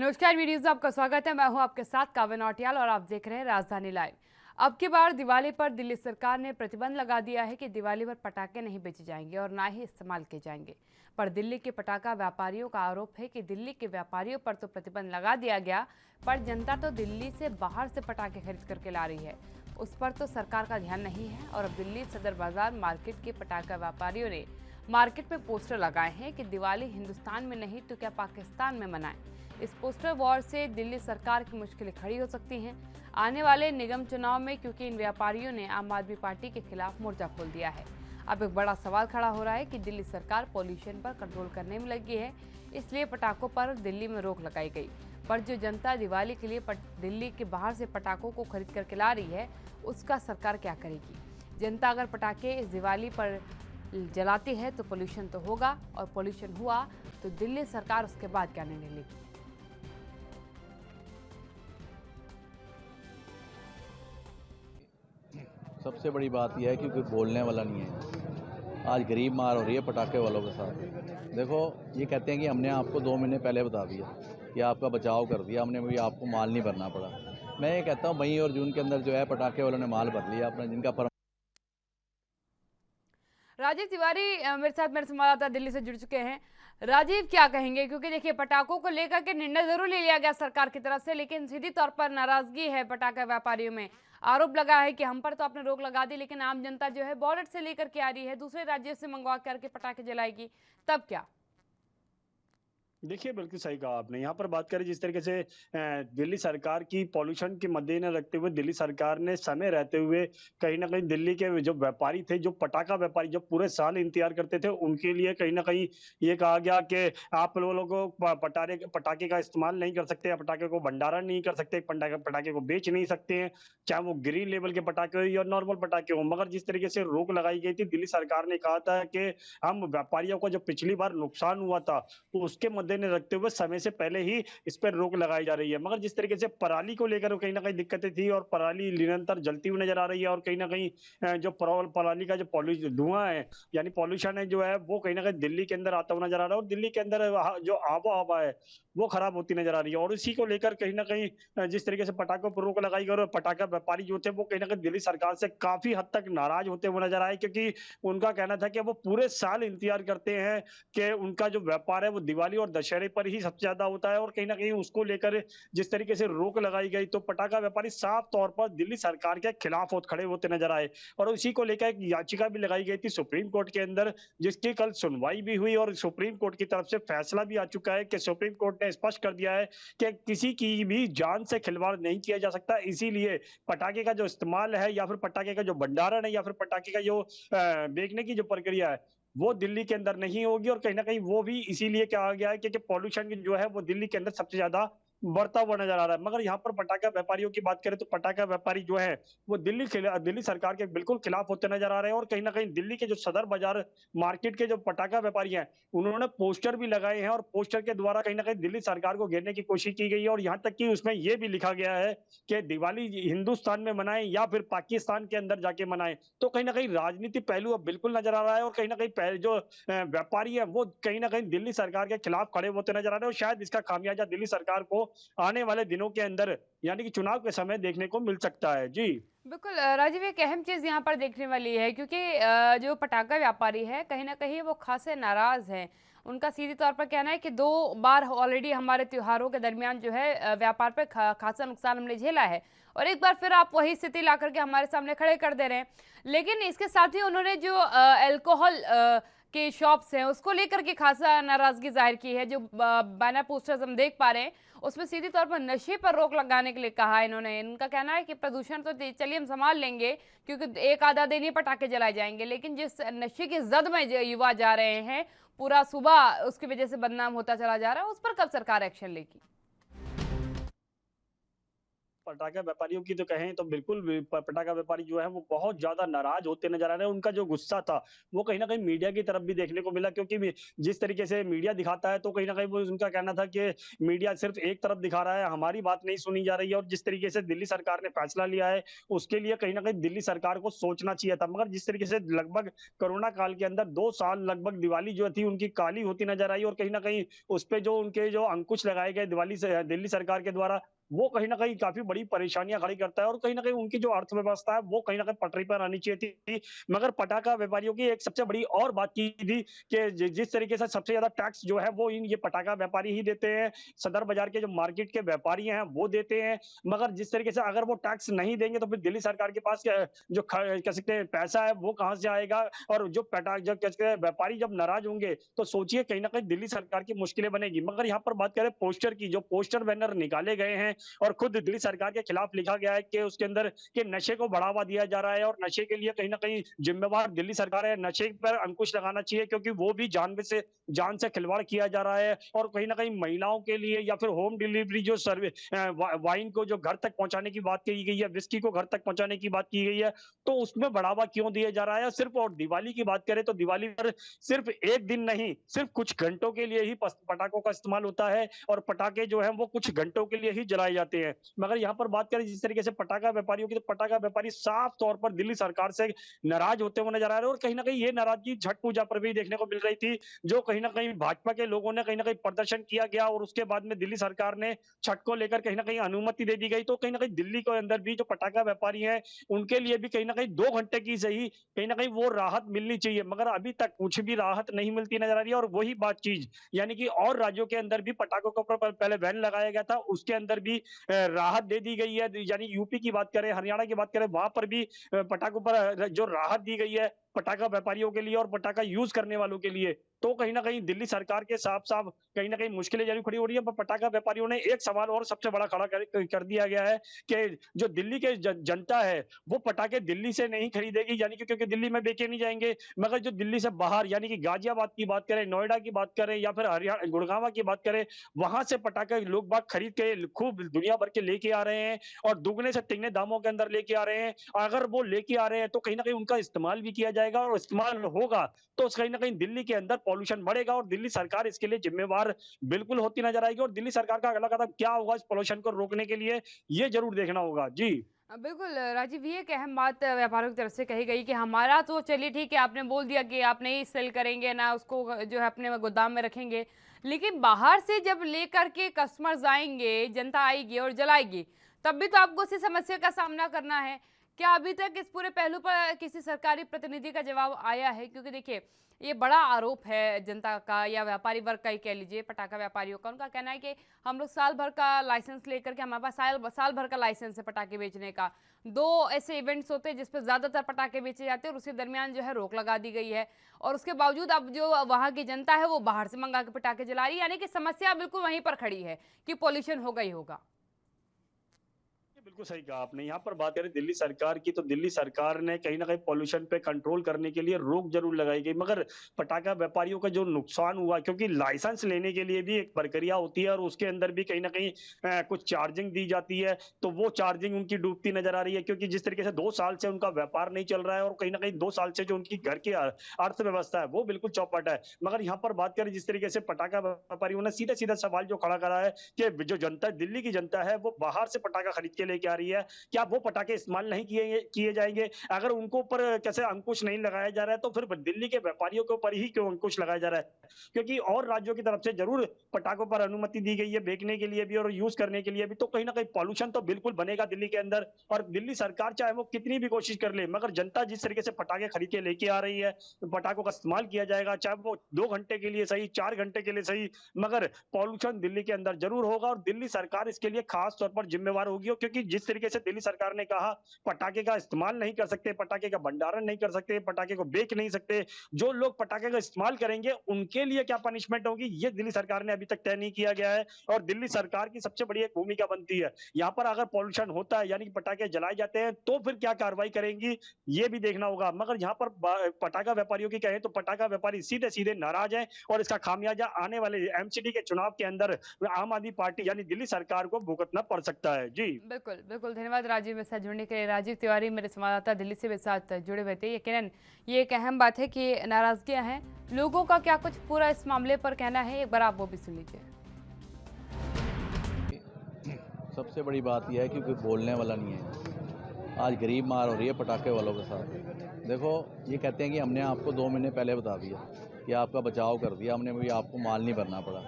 नमस्कार, वीडियो में आपका स्वागत है। मैं हूं आपके साथ काव्य नौटियाल और आप देख रहे हैं राजधानी लाइव। अब की बार दिवाली पर दिल्ली सरकार ने प्रतिबंध लगा दिया है कि दिवाली पर पटाखे नहीं बेचे जाएंगे और ना ही इस्तेमाल किए जाएंगे। पर दिल्ली के पटाखा व्यापारियों का आरोप है कि दिल्ली के व्यापारियों पर तो प्रतिबंध लगा दिया गया, पर जनता तो दिल्ली से बाहर से पटाखे खरीद करके ला रही है, उस पर तो सरकार का ध्यान नहीं है। और अब दिल्ली सदर बाजार मार्केट के पटाखा व्यापारियों ने मार्केट में पोस्टर लगाए हैं कि दिवाली हिंदुस्तान में नहीं तो क्या पाकिस्तान में मनाएं। इस पोस्टर वॉर से दिल्ली सरकार की मुश्किलें खड़ी हो सकती हैं आने वाले निगम चुनाव में, क्योंकि इन व्यापारियों ने आम आदमी पार्टी के खिलाफ मोर्चा खोल दिया है। अब एक बड़ा सवाल खड़ा हो रहा है कि दिल्ली सरकार पॉल्यूशन पर कंट्रोल करने में लगी है, इसलिए पटाखों पर दिल्ली में रोक लगाई गई। पर जो जनता दिवाली के लिए दिल्ली के बाहर से पटाखों को खरीद कर ला रही है, उसका सरकार क्या करेगी? जनता अगर पटाखे इस दिवाली पर जलाती है तो पोल्यूशन तो होगा, और पोल्यूशन हुआ तो दिल्ली सरकार उसके बाद क्या निर्णय लेगी? सबसे बड़ी बात यह है कि कोई बोलने वाला नहीं है। आज गरीब मार हो रही है पटाखे वालों के साथ। देखो, ये कहते हैं कि हमने आपको 2 महीने पहले बता दिया कि आपका बचाव कर दिया, हमने भी आपको माल नहीं भरना पड़ा। मैं ये कहता हूँ मई और जून के अंदर जो है पटाखे वालों ने माल भर लिया अपना, जिनका राजीव तिवारी मेरे संवाददाता दिल्ली से जुड़ चुके हैं। राजीव, क्या कहेंगे? क्योंकि देखिए, पटाखों को लेकर के निर्णय जरूर ले लिया गया सरकार की तरफ से, लेकिन सीधी तौर पर नाराजगी है पटाखा व्यापारियों में। आरोप लगा है कि हम पर तो आपने रोक लगा दी, लेकिन आम जनता जो है बॉर्डर से लेकर के आ रही है, दूसरे राज्यों से मंगवा करके पटाखे जलाएगी, तब क्या? देखिए, बिल्कुल सही कहा आपने। यहाँ पर बात करें जिस तरीके से दिल्ली सरकार की पॉल्यूशन के मद्देनजर रखते हुए दिल्ली सरकार ने समय रहते हुए कहीं न कहीं दिल्ली के जो व्यापारी थे, जो पटाखा व्यापारी जो पूरे साल इंतज़ार करते थे, उनके लिए कहीं न कहीं ये कहा गया कि आप लोगों को पटाखे का इस्तेमाल नहीं कर सकते, या पटाखे को भंडारण नहीं कर सकते, पटाखे पटाखे को बेच नहीं सकते हैं, चाहे वो ग्रीन लेबल के पटाखे हो या नॉर्मल पटाखे हों। मगर जिस तरीके से रोक लगाई गई थी, दिल्ली सरकार ने कहा था कि हम व्यापारियों को जो पिछली बार नुकसान हुआ था, तो उसके मद्देनजर रखते हुए समय से पहले ही इस पर रोक लगाई जा रही है। मगर जिस तरीके से पराली को लेकर कहीं न कहीं दिक्कतें थी और पराली निरंतर जलती हुई नज़र आ रही है, और कहीं न कहीं जो पराली का जो धुआँ है, यानी पॉल्यूशन है जो है, वो कहीं न कहीं दिल्ली के अंदर आता हुआ नज़र आ रहा है, और दिल्ली के अंदर जो आबो-हवा है, वो खराब होती नज़र आ रही है। और इसी को लेकर कहीं न कहीं जिस तरीके से पटाखों पर रोक लगाई गई, और पटाखा व्यापारी जो थे, वो कहीं न कहीं दिल्ली सरकार से काफ़ी हद तक नाराज़ होते हुए नज़र आए, क्योंकि उनका कहना था कि वो पूरे साल इंतज़ार करते हैं कि उनका जो व्यापार है वो दिवाली और दशहरे पर ही सबसे ज़्यादा होता है, और कहीं न कहीं उसको लेकर जिस तरीके से रोक लगाई गई, तो पटाखा व्यापारी साफ तौर पर दिल्ली सरकार के खिलाफ खड़े होते नज़र आए। और उसी को लेकर एक याचिका भी लगाई गई थी सुप्रीम कोर्ट के अंदर, जिसकी कल सुनवाई भी हुई, और सुप्रीम कोर्ट की तरफ से फैसला भी आ चुका है कि सुप्रीम कोर्ट ने स्पष्ट कर दिया है कि किसी की भी जान से खिलवाड़ नहीं किया जा सकता। इसीलिए पटाखे का जो इस्तेमाल है, या फिर पटाखे का जो भंडारण है, या फिर पटाखे का जो बेचने की जो प्रक्रिया है, वो दिल्ली के अंदर नहीं होगी। और कहीं न कहीं वो भी इसीलिए कहा गया है क्योंकि पॉल्यूशन जो है वो दिल्ली के अंदर सबसे ज़्यादा बढ़ता हुआ नज़र आ रहा है। मगर यहाँ पर पटाखा व्यापारियों की बात करें, तो पटाखा व्यापारी जो है वो दिल्ली सरकार के बिल्कुल खिलाफ होते नज़र आ रहे हैं, और कहीं न कहीं दिल्ली के जो सदर बाज़ार मार्केट के जो पटाखा व्यापारी हैं, उन्होंने पोस्टर भी लगाए हैं, और पोस्टर के द्वारा कहीं न कहीं दिल्ली सरकार को घेरने की कोशिश की गई है। और यहाँ तक कि उसमें ये भी लिखा गया है कि दिवाली हिंदुस्तान में मनाएँ या फिर पाकिस्तान के अंदर जाके मनाएँ। तो कहीं न कहीं राजनीति पहलू अब बिल्कुल नज़र आ रहा है, और कहीं न कहीं जो व्यापारी हैं वो कहीं न कहीं दिल्ली सरकार के खिलाफ खड़े होते नज़र आ रहे हैं, और शायद इसका खामियाजा दिल्ली सरकार को आने वाले दिनों के अंदर, यानी कि चुनाव के समय देखने को मिल सकता है। जी। बिल्कुल राजीव, एक अहम चीज़ यहाँ पर देखने वाली है, क्योंकि जो पटाखा व्यापारी है कहीं ना कहीं वो खासे नाराज़ हैं। उनका सीधे तौर पर कहना है कि 2 बार ऑलरेडी हमारे त्योहारों के दरमियान जो है व्यापार पे खासा नुकसान हमने झेला है, और एक बार फिर आप वही स्थिति ला करके हमारे सामने खड़े कर दे रहे हैं। लेकिन इसके साथ ही उन्होंने जो अल्कोहल के शॉप्स हैं उसको लेकर के खासा नाराज़गी जाहिर की है। जो बैनर पोस्टर्स हम देख पा रहे हैं उसमें सीधी तौर पर नशे पर रोक लगाने के लिए कहा है इन्होंने। इनका कहना है कि प्रदूषण तो चलिए हम संभाल लेंगे, क्योंकि एक आधा दिन ही पटाखे जलाए जाएंगे, लेकिन जिस नशे की जद में युवा जा रहे हैं, पूरा सुबह उसकी वजह से बदनाम होता चला जा रहा है, उस पर कब सरकार एक्शन लेगी? पटाखा व्यापारियों की तो कहें तो बिल्कुल भी पटाखा व्यापारी जो है वो बहुत ज़्यादा नाराज़ होते नज़र आ रहे हैं। उनका जो गुस्सा था, वो कहीं न कहीं मीडिया की तरफ भी देखने को मिला, क्योंकि जिस तरीके से मीडिया दिखाता है तो कहीं न कहीं वो उनका कहना था कि मीडिया सिर्फ़ एक तरफ दिखा रहा है, हमारी बात नहीं सुनी जा रही है, और जिस तरीके से दिल्ली सरकार ने फैसला लिया है, उसके लिए कहीं न कहीं दिल्ली सरकार को सोचना चाहिए था। मगर जिस तरीके से लगभग कोरोना काल के अंदर 2 साल लगभग दिवाली जो थी उनकी काली होती नज़र आई, और कहीं न कहीं उसपे जो उनके जो अंकुश लगाए गए दिवाली से दिल्ली सरकार के द्वारा, वो कहीं न कहीं काफ़ी बड़ी परेशानियाँ खड़ी करता है, और कहीं न कहीं उनकी जो अर्थव्यवस्था है वो कहीं न कहीं पटरी पर आनी चाहिए थी। मगर पटाखा व्यापारियों की एक सबसे बड़ी और बात की थी कि जिस तरीके से सबसे ज़्यादा टैक्स जो है वो ये पटाखा व्यापारी ही देते हैं। सदर बाज़ार के जो मार्केट के व्यापारी हैं वो देते हैं। मगर जिस तरीके से अगर वो टैक्स नहीं देंगे तो फिर दिल्ली सरकार के पास जो कह सकते हैं पैसा है वो कहाँ से आएगा? और जो जो कह सकते हैं व्यापारी जब नाराज़ होंगे तो सोचिए कहीं न कहीं दिल्ली सरकार की मुश्किलें बनेगी। मगर यहाँ पर बात करें पोस्टर की, जो पोस्टर बैनर निकाले गए हैं और खुद दिल्ली सरकार के खिलाफ लिखा गया है कि उसके अंदर कि नशे को बढ़ावा दिया जा रहा है, और नशे के लिए कहीं न कहीं जिम्मेवार दिल्ली सरकार है। नशे पर अंकुश लगाना चाहिए, क्योंकि वो भी जान से खिलवाड़ किया जा रहा है, और कहीं न कहीं महिलाओं के लिए या फिर होम डिलीवरी जो वाइन को जो घर तक पहुँचाने की बात कही गई है, विस्की को घर तक पहुँचाने की बात की गई है, तो उसमें बढ़ावा क्यों दिया जा रहा है? सिर्फ़ और दिवाली की बात करें तो दिवाली पर सिर्फ़ 1 दिन नहीं, सिर्फ़ कुछ घंटों के लिए ही पटाखों का इस्तेमाल होता है, और पटाखे जो हैं वो कुछ घंटों के लिए ही जलाए जाते हैं। मगर यहाँ पर बात करें जिस तरीके से पटाखा व्यापारियों की, तो पटाखा व्यापारी साफ तौर पर दिल्ली सरकार से नाराज़ होते हुए नज़र आ रहे हैं, और कहीं न कहीं ये नाराज़गी छठ पूजा पर भी देखने को मिल रही थी, जो कहीं न कहीं भाजपा के लोगों ने कहीं न कहीं प्रदर्शन किया गया, और उसके बाद में दिल्ली सरकार ने छठ को लेकर कहीं न कहीं अनुमति दे दी गई। तो कहीं न कहीं दिल्ली के अंदर भी जो पटाखा व्यापारी हैं, उनके लिए भी कहीं न कहीं 2 घंटे की सही कहीं न कहीं वो राहत मिलनी चाहिए, मगर अभी तक कुछ भी राहत नहीं मिलती नज़र आ रही है। और वही बात चीज़, यानी कि और राज्यों के अंदर भी पटाखों के ऊपर पहले बैन लगाया गया था, उसके अंदर भी राहत दे दी गई है। यानी यूपी की बात करें, हरियाणा की बात करें, वहाँ पर भी पटाखों पर जो राहत दी गई है, पटाखा व्यापारियों के लिए और पटाखा यूज़ करने वालों के लिए। तो कहीं न कहीं दिल्ली सरकार के साफ-साफ कहीं न कहीं मुश्किलें ज़रूर खड़ी हो रही है। पर पटाखा व्यापारियों ने एक सवाल और सबसे बड़ा खड़ा कर दिया गया है कि जो दिल्ली के जनता है, वो पटाखे दिल्ली से नहीं खरीदेगी, यानी कि क्योंकि दिल्ली में बेचे नहीं जाएँगे। मगर जो दिल्ली से बाहर, यानी कि गाज़ियाबाद की बात करें, नोएडा की बात करें, या फिर गुड़गाँव की बात करें, वहाँ से पटाखे लोग बाग खरीद के खूब दुनिया भर के लेके आ रहे हैं, और दुगने से तिगने दामों के अंदर लेके आ रहे हैं। अगर वो लेके आ रहे हैं तो कहीं न कहीं उनका इस्तेमाल भी किया जाएगा, और इस्तेमाल होगा तो कहीं न कहीं दिल्ली के अंदर पॉल्यूशन बढ़ेगा, और दिल्ली सरकार इसके लिए ज़िम्मेवार बिल्कुल होती नज़र आएगी, और दिल्ली सरकार का अगला कदम क्या होगा इस पॉल्यूशन को रोकने के लिए, ये ज़रूर देखना होगा। जी। बिल्कुल राजीव, ये एक अहम बात व्यापारियों की तरफ से कही गई कि हमारा तो चलिए ठीक है, आपने बोल दिया कि आप नहीं सेल करेंगे ना उसको जो है अपने गोदाम में रखेंगे, लेकिन बाहर से जब लेकर के कस्टमर्स आएंगे, जनता आएगी और जलाएगी, तब भी तो आपको उसी समस्या का सामना करना है। क्या अभी तक इस पूरे पहलू पर किसी सरकारी प्रतिनिधि का जवाब आया है? क्योंकि देखिए ये बड़ा आरोप है जनता का या व्यापारी वर्ग का ही कह लीजिए, पटाखा व्यापारियों का। उनका कहना है कि हम लोग साल भर का लाइसेंस लेकर के, हमारे पास साल भर का लाइसेंस है पटाखे बेचने का। 2 ऐसे इवेंट्स होते हैं जिस पे ज़्यादातर पटाखे बेचे जाते हैं, और उसी दरमियान जो है रोक लगा दी गई है, और उसके बावजूद अब जो वहाँ की जनता है वो बाहर से मंगा के पटाखे जला रही है, यानी कि समस्या बिल्कुल वहीं पर खड़ी है कि पॉल्यूशन होगा ही होगा। बिल्कुल सही कहा आपने। यहाँ पर बात करें दिल्ली सरकार की, तो दिल्ली सरकार ने कहीं न कहीं पॉल्यूशन पे कंट्रोल करने के लिए रोक ज़रूर लगाई गई, मगर पटाखा व्यापारियों का जो नुकसान हुआ, क्योंकि लाइसेंस लेने के लिए भी एक प्रक्रिया होती है, और उसके अंदर भी कहीं न कहीं कुछ चार्जिंग दी जाती है, तो वो चार्जिंग उनकी डूबती नज़र आ रही है, क्योंकि जिस तरीके से 2 साल से उनका व्यापार नहीं चल रहा है, और कहीं न कहीं 2 साल से जो उनकी घर की अर्थव्यवस्था है, वो बिल्कुल चौपट है। मगर यहाँ पर बात करें जिस तरीके से पटाखा व्यापारियों ने सीधा-सीधा सवाल जो खड़ा करा है कि जो जनता दिल्ली की जनता है, वो बाहर से पटाखा खरीद के लेके आ रही है, क्या वो पटाखे इस्तेमाल नहीं किए जाएँगे? अगर उनको ऊपर कैसे अंकुश नहीं लगाया जा रहा है, तो फिर दिल्ली के व्यापारियों के ऊपर ही क्यों अंकुश लगाया जा रहा है? क्योंकि और राज्यों की तरफ से ज़रूर पटाखों पर अनुमति दी गई है बेचने के लिए भी और यूज़ करने के लिए भी, तो कहीं न कहीं पॉल्यूशन तो बिल्कुल बनेगा दिल्ली के अंदर, और दिल्ली सरकार चाहे वो कितनी भी कोशिश कर ले, मगर जनता जिस तरीके से पटाखे खरीद के लेके आ रही है, पटाखों का इस्तेमाल किया जाएगा, चाहे वो 2 घंटे के लिए सही, 4 घंटे के लिए सही, मगर पॉल्यूशन दिल्ली के अंदर ज़रूर होगा, और दिल्ली सरकार इसके लिए खास तौर पर ज़िम्मेवार होगी, क्योंकि जिस तरीके से दिल्ली सरकार ने कहा पटाखे का इस्तेमाल नहीं कर सकते, पटाखे का भंडारण नहीं कर सकते, पटाखे को बेच नहीं सकते, जो लोग पटाखे का इस्तेमाल करेंगे उनके लिए क्या पनिशमेंट होगी, ये दिल्ली सरकार ने अभी तक तय नहीं किया गया है, और दिल्ली सरकार की सबसे बड़ी एक भूमिका बनती है यहाँ पर। अगर पॉल्यूशन होता है यानी कि पटाखे जलाए जाते हैं, तो फिर क्या कार्रवाई करेंगी, ये भी देखना होगा। मगर यहाँ पर पटाखा व्यापारियों की कहें तो पटाखा व्यापारी सीधे सीधे नाराज है, और इसका खामियाजा आने वाले एमसीडी के चुनाव के अंदर आम आदमी पार्टी यानी दिल्ली सरकार को भुगतना पड़ सकता है। जी। बिल्कुल। बिल्कुल बिल्कुल, धन्यवाद राजीव मेरे साथ जुड़ने के लिए। राजीव तिवारी मेरे संवाददाता दिल्ली से मेरे साथ जुड़े हुए थे। यकीनन ये एक अहम बात है कि नाराजगियां हैं, लोगों का क्या कुछ पूरा इस मामले पर कहना है, एक बार आप वो भी सुन लीजिए। सबसे बड़ी बात यह है कि कोई बोलने वाला नहीं है। आज गरीब मार हो रही है पटाखे वालों के साथ। देखो, ये कहते हैं कि हमने आपको 2 महीने पहले बता दिया कि आपका बचाव कर दिया हमने, भी आपको माल नहीं भरना पड़ा।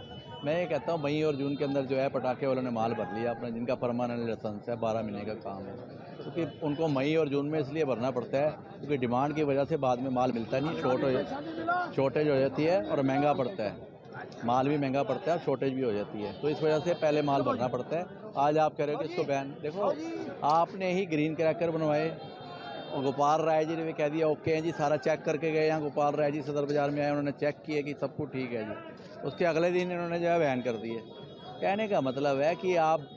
मैं ये कहता हूँ मई और जून के अंदर जो है पटाखे वालों ने माल भर लिया अपना, जिनका परमानेंट लाइसेंस है, 12 महीने का काम है, क्योंकि उनको मई और जून में इसलिए भरना पड़ता है क्योंकि डिमांड की वजह से बाद में माल मिलता नहीं, शॉर्टेज हो जाती है और महंगा पड़ता है, माल भी महंगा पड़ता है और शॉर्टेज भी हो जाती है, तो इस वजह से पहले माल भरना पड़ता है। आज आप कह रहे हो कि इसको बैन, देखो आपने ही ग्रीन क्रैकर बनवाए और गोपाल राय जी ने भी कह दिया ओके हैं जी, सारा चेक करके गए। यहाँ गोपाल राय जी सदर बाज़ार में आए, उन्होंने चेक किया कि सब कुछ ठीक है जी, उसके अगले दिन इन्होंने जो है बैन कर दिए। कहने का मतलब है कि आप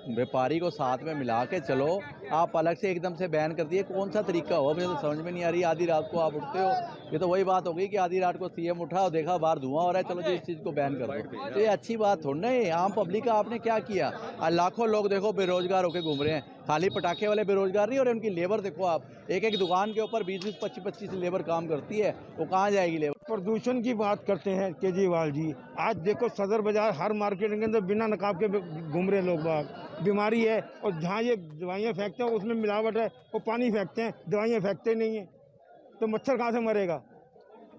व्यापारी को साथ में मिला के चलो, आप अलग से एकदम से बैन कर दिए, कौन सा तरीका हो, मुझे तो समझ में नहीं आ रही। आधी रात को आप उठते हो, ये तो वही बात हो गई कि आधी रात को सीएम उठा और देखा बाहर धुआं हो रहा है, चलो जी इस चीज़ को बैन कर दो, तो ये अच्छी बात थोड़ी ना है। आम पब्लिक का आपने क्या किया? आज लाखों लोग देखो बेरोजगार होकर घूम रहे हैं, खाली पटाखे वाले बेरोजगार नहीं हो रहे, उनकी लेबर देखो आप, एक एक दुकान के ऊपर 20-20, 25-25 लेबर काम करती है, वो कहाँ जाएगी लेबर? प्रदूषण की बात करते हैं केजरीवाल जी। आज देखो सदर बाजार हर मार्केट के अंदर बिना नकाब के घूम रहे लोग बाग, बीमारी है। और जहाँ ये दवाइयाँ फेंकते हैं उसमें मिलावट है, वो पानी फेंकते हैं, दवाइयाँ फेंकते नहीं हैं, तो मच्छर कहाँ से मरेगा?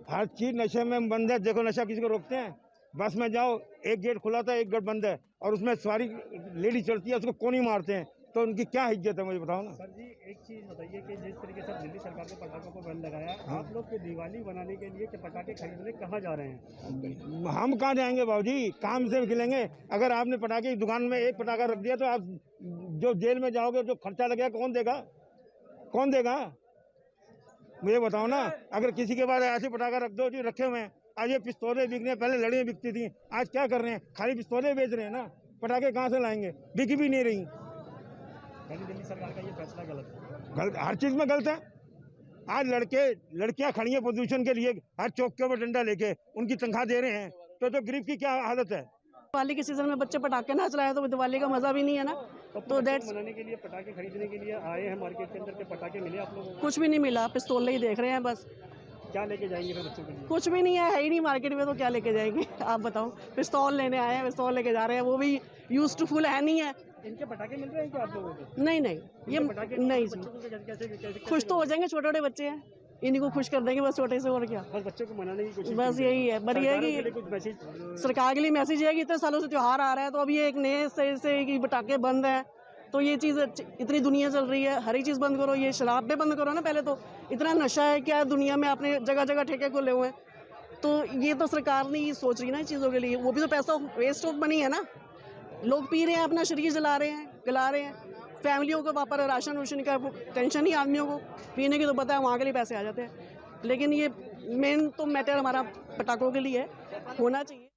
हर चीज़ नशे में बंद है। देखो नशा किसी को रोकते हैं? बस में जाओ, एक गेट खुला था, एक गेट बंद है, और उसमें सवारी लेडी चढ़ती है, उसको कोनी मारते हैं, तो उनकी क्या इज्जत है मुझे बताओ ना। सर जी, एक चीज बताइए कि जिस तरीके से दिल्ली सरकार ने पटाखों को बैन लगाया, आप लोग के दिवाली बनाने के लिए पटाखे खरीदने कहाँ जा रहे हैं? हम कहाँ जाएंगे बाबूजी, काम से खिलेंगे। अगर आपने पटाखे की दुकान में एक पटाखा रख दिया तो आप जो जेल में जाओगे, जो खर्चा लगेगा कौन देगा? कौन देगा मुझे बताओ ना। अगर किसी के पास ऐसे पटाखा रख दो जी, रखे हुए हैं, आज ये पिस्तौलें बिक रहे हैं, पहले लड़ियाँ बिकती थी, आज क्या कर रहे हैं? खाली पिस्तौलें बेच रहे हैं ना, पटाखे कहाँ से लाएंगे? बिक भी नहीं रही। दिल्ली सरकार का ये फैसला गलत है। गलत, हर चीज में गलत है। आज लड़कियां खड़ी हैं प्रदूषण के लिए, हर चौक के ऊपर डंडा लेके, उनकी तनख्वाह दे रहे हैं, तो गरीब की क्या हालत है? दिवाली के सीजन में बच्चे पटाखे ना चलाए तो दिवाली का मजा भी नहीं है ना। तो दैट्स मनाने के लिए पटाखे खरीदने के लिए आए हैं मार्केट के अंदर के, पटाखे मिले आप लोगों को? कुछ भी नहीं मिला, पिस्तौल ही देख रहे हैं बस। क्या लेके जाएंगे फिर बच्चों के लिए? कुछ भी नहीं है ही नहीं मार्केट में, तो क्या लेके जाएंगे आप बताओ। पिस्तौल लेने आए हैं, पिस्तौल लेके जा रहे हैं, वो भी यूजफुल है नहीं है। इनके पटाखे मिल रहे हैं क्या आप लोगों को? नहीं नहीं, ये पटाखे नहीं बच्चों जी, को कैसे खुश तो हो जाएंगे, छोटे छोटे बच्चे हैं, इन्हीं को खुश कर देंगे बस, छोटे से, और क्या। बस बच्चों को मनाने की कोशिश बस यही है, बट ये है कि कुछ मैसेज सरकार के लिए मैसेज है कि इतने सालों से त्योहार आ रहा है, तो अभी एक नए से कि पटाखे बंद है, तो ये चीज़ इतनी दुनिया चल रही है, हर एक चीज़ बंद करो, ये शराब भी बंद करो ना। पहले तो इतना नशा है क्या दुनिया में, आपने जगह जगह ठेके खोले हुए हैं, तो ये तो सरकार नहीं सोच रही ना चीज़ों के लिए, वो भी तो पैसा वेस्ट ऑफ मनी है ना। लोग पी रहे हैं, अपना शरीर जला रहे हैं, गला रहे हैं, फैमिलियों को वापस राशन वाशन का टेंशन ही आदमियों को, पीने की तो पता है वहाँ के लिए पैसे आ जाते हैं। लेकिन ये मेन तो मैटर हमारा पटाखों के लिए होना चाहिए।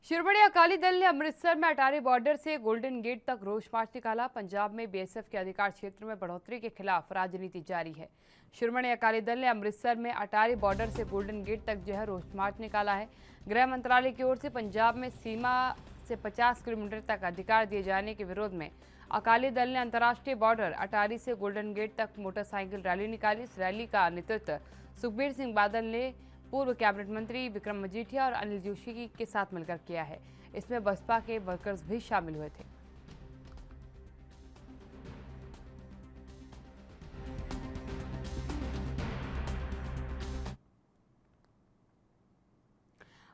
शिरोमणि अकाली दल ने अमृतसर में अटारी बॉर्डर से गोल्डन गेट तक रोष मार्च निकाला। पंजाब में बीएसएफ के अधिकार क्षेत्र में बढ़ोतरी के खिलाफ राजनीति जारी है। शिरोमणि अकाली दल ने अमृतसर में अटारी बॉर्डर से गोल्डन गेट तक जो है रोष मार्च निकाला है। गृह मंत्रालय की ओर से पंजाब में सीमा से 50 किलोमीटर तक अधिकार दिए जाने के विरोध में अकाली दल ने अंतर्राष्ट्रीय बॉर्डर अटारी से गोल्डन गेट तक मोटरसाइकिल रैली निकाली। इस रैली का नेतृत्व सुखबीर सिंह बादल ने पूर्व कैबिनेट मंत्री विक्रम मजीठिया और अनिल जोशी के साथ मिलकर किया है। इसमें बसपा के वर्कर्स भी शामिल हुए थे।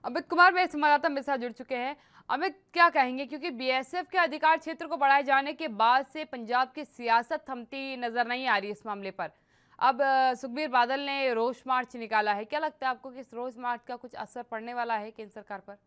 अमित कुमार मेरे संवाददाता मेरे साथ जुड़ चुके हैं। अमित, क्या कहेंगे, क्योंकि बीएसएफ के अधिकार क्षेत्र को बढ़ाए जाने के बाद से पंजाब की सियासत थमती नजर नहीं आ रही इस मामले पर। अब सुखबीर बादल ने रोष मार्च निकाला है, क्या लगता है आपको कि इस रोष मार्च का कुछ असर पड़ने वाला है केंद्र सरकार पर?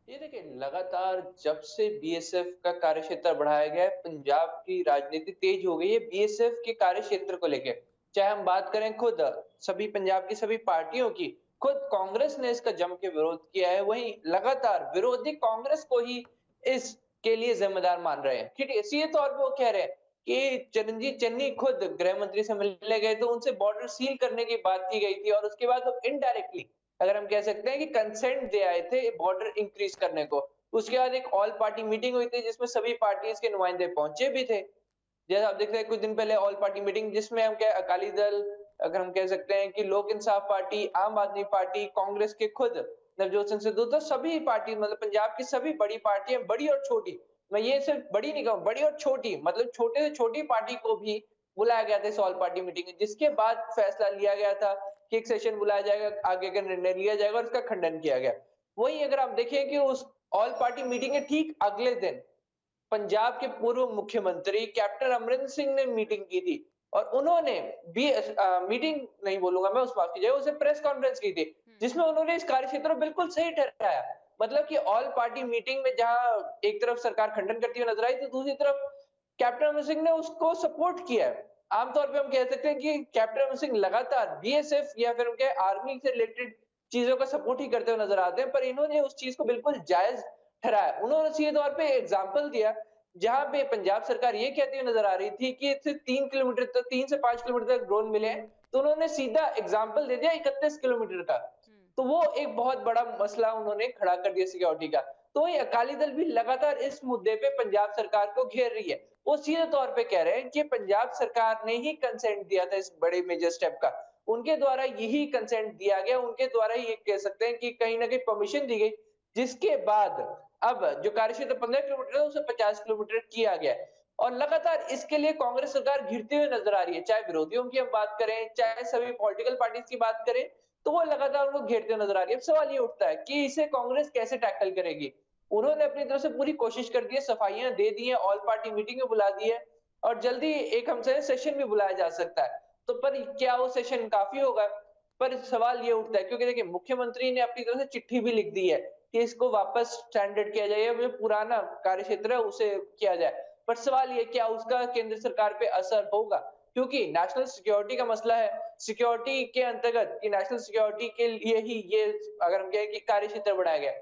ये देखिए, लगातार जब से बीएसएफ का कार्यक्षेत्र बढ़ाया गया है, पंजाब की राजनीति तेज हो गई है बीएसएफ के कार्यक्षेत्र को लेकर। चाहे हम बात करें खुद सभी पंजाब की सभी पार्टियों की, खुद कांग्रेस ने इसका जम के विरोध किया है, वहीं लगातार विरोधी कांग्रेस को ही इसके लिए जिम्मेदार मान रहे हैं। ठीक है, सीधे तौर पर वो कह रहे हैं कि चरणजीत चन्नी खुद गृह मंत्री से मिलने गए तो उनसे बॉर्डर सील करने की बात की गई थी, और उसके बाद वो इनडायरेक्टली, अगर हम कह सकते हैं कि कंसेंट दे आए थे बॉर्डर इंक्रीज करने को। उसके बाद एक ऑल पार्टी मीटिंग हुई थी जिसमें सभी पार्टीज के नुमाइंदे पहुंचे भी थे। जैसा आप देख रहे हैं कुछ दिन पहले ऑल पार्टी मीटिंग जिसमें हम क्या अकाली दल, अगर हम कह सकते हैं कि लोक इंसाफ पार्टी, आम आदमी पार्टी, कांग्रेस के खुद नवजोत सिंह सिद्धू, तो सभी पार्टी मतलब पंजाब की सभी बड़ी पार्टियां, बड़ी और छोटी, मैं ये सिर्फ बड़ी नहीं कहूँ, बड़ी और छोटी मतलब छोटे से छोटी पार्टी को भी बुलाया गया था इस ऑल पार्टी मीटिंग में, जिसके बाद फैसला लिया गया था कि एक सेशन बुलाया जाएगा, आगे का निर्णय लिया जाएगा और उसका खंडन किया गया। वहीं अगर आप देखें कि उस ऑल पार्टी मीटिंग के ठीक अगले दिन पंजाब के पूर्व मुख्यमंत्री कैप्टन अमरिंदर सिंह ने मीटिंग की थी और उन्होंने भी मीटिंग नहीं बोलूंगा मैं, उस बात की जगह उसे प्रेस कॉन्फ्रेंस की थी जिसमें उन्होंने इस कार्यक्षेत्र को बिल्कुल सही ठहराया। मतलब कि ऑल पार्टी मीटिंग में जहां एक तरफ सरकार खंडन करती हुई नजर आई तो दूसरी तरफ कैप्टन अमरिंदर सिंह ने उसको सपोर्ट किया है। आमतौर पे हम कह सकते हैं कि कैप्टन अमरिंदर सिंह लगातार बीएसएफ या फिर उनके आर्मी से रिलेटेड चीजों का सपोर्ट ही करते हुए नजर आते हैं, पर इन्होंने उस चीज को बिल्कुल जायज ठहराया। उन्होंने सीधे तौर पे एग्जाम्पल दिया जहां पे पंजाब सरकार ये कहती हुई नजर आ रही थी कि इससे 3 किलोमीटर तक, 3 से 5 किलोमीटर तक ड्रोन मिले हैं, तो उन्होंने सीधा एग्जाम्पल दे दिया 31 किलोमीटर का। तो वो एक बहुत बड़ा मसला उन्होंने खड़ा कर दिया सिक्योरिटी का। तो ये अकाली दल भी लगातार इस मुद्दे पे पंजाब सरकार को घेर रही है। वो सीधे तौर पे कह रहे हैं कि पंजाब सरकार ने ही कंसेंट दिया था इस बड़े मेजर स्टेप का, उनके द्वारा यही कंसेंट दिया गया, उनके द्वारा ही कह सकते हैं कि कहीं ना कहीं परमिशन दी गई, जिसके बाद अब जो कार्यक्षेत्र 15 किलोमीटर है उसे 50 किलोमीटर किया गया है। और लगातार इसके लिए कांग्रेस सरकार घिरती हुई नजर आ रही है, चाहे विरोधियों की हम बात करें, चाहे सभी पॉलिटिकल पार्टीज की बात करें, तो वो लगातार उनको घेरते हुए नजर आ रही है। अब सवाल ये उठता है कि इसे कांग्रेस कैसे टैकल करेगी। उन्होंने अपनी तरफ से पूरी कोशिश कर दी है, सफाइयां दे दी है, ऑल पार्टी मीटिंग बुला दी है और जल्दी एक हमसे सेशन भी बुलाया जा सकता है। तो पर क्या वो सेशन काफी होगा? पर सवाल ये उठता है क्योंकि देखिए मुख्यमंत्री ने अपनी तरफ से चिट्ठी भी लिख दी है कि इसको वापस स्टैंडर्ड किया जाए, जो पुराना कार्यक्षेत्र है उसे किया जाए। पर सवाल ये क्या उसका केंद्र सरकार पे असर होगा? क्योंकि नेशनल सिक्योरिटी का मसला है, सिक्योरिटी के अंतर्गत कि नेशनल सिक्योरिटी के लिए ही ये अगर हम कहें कि कार्यक्षेत्र बढ़ाया गया,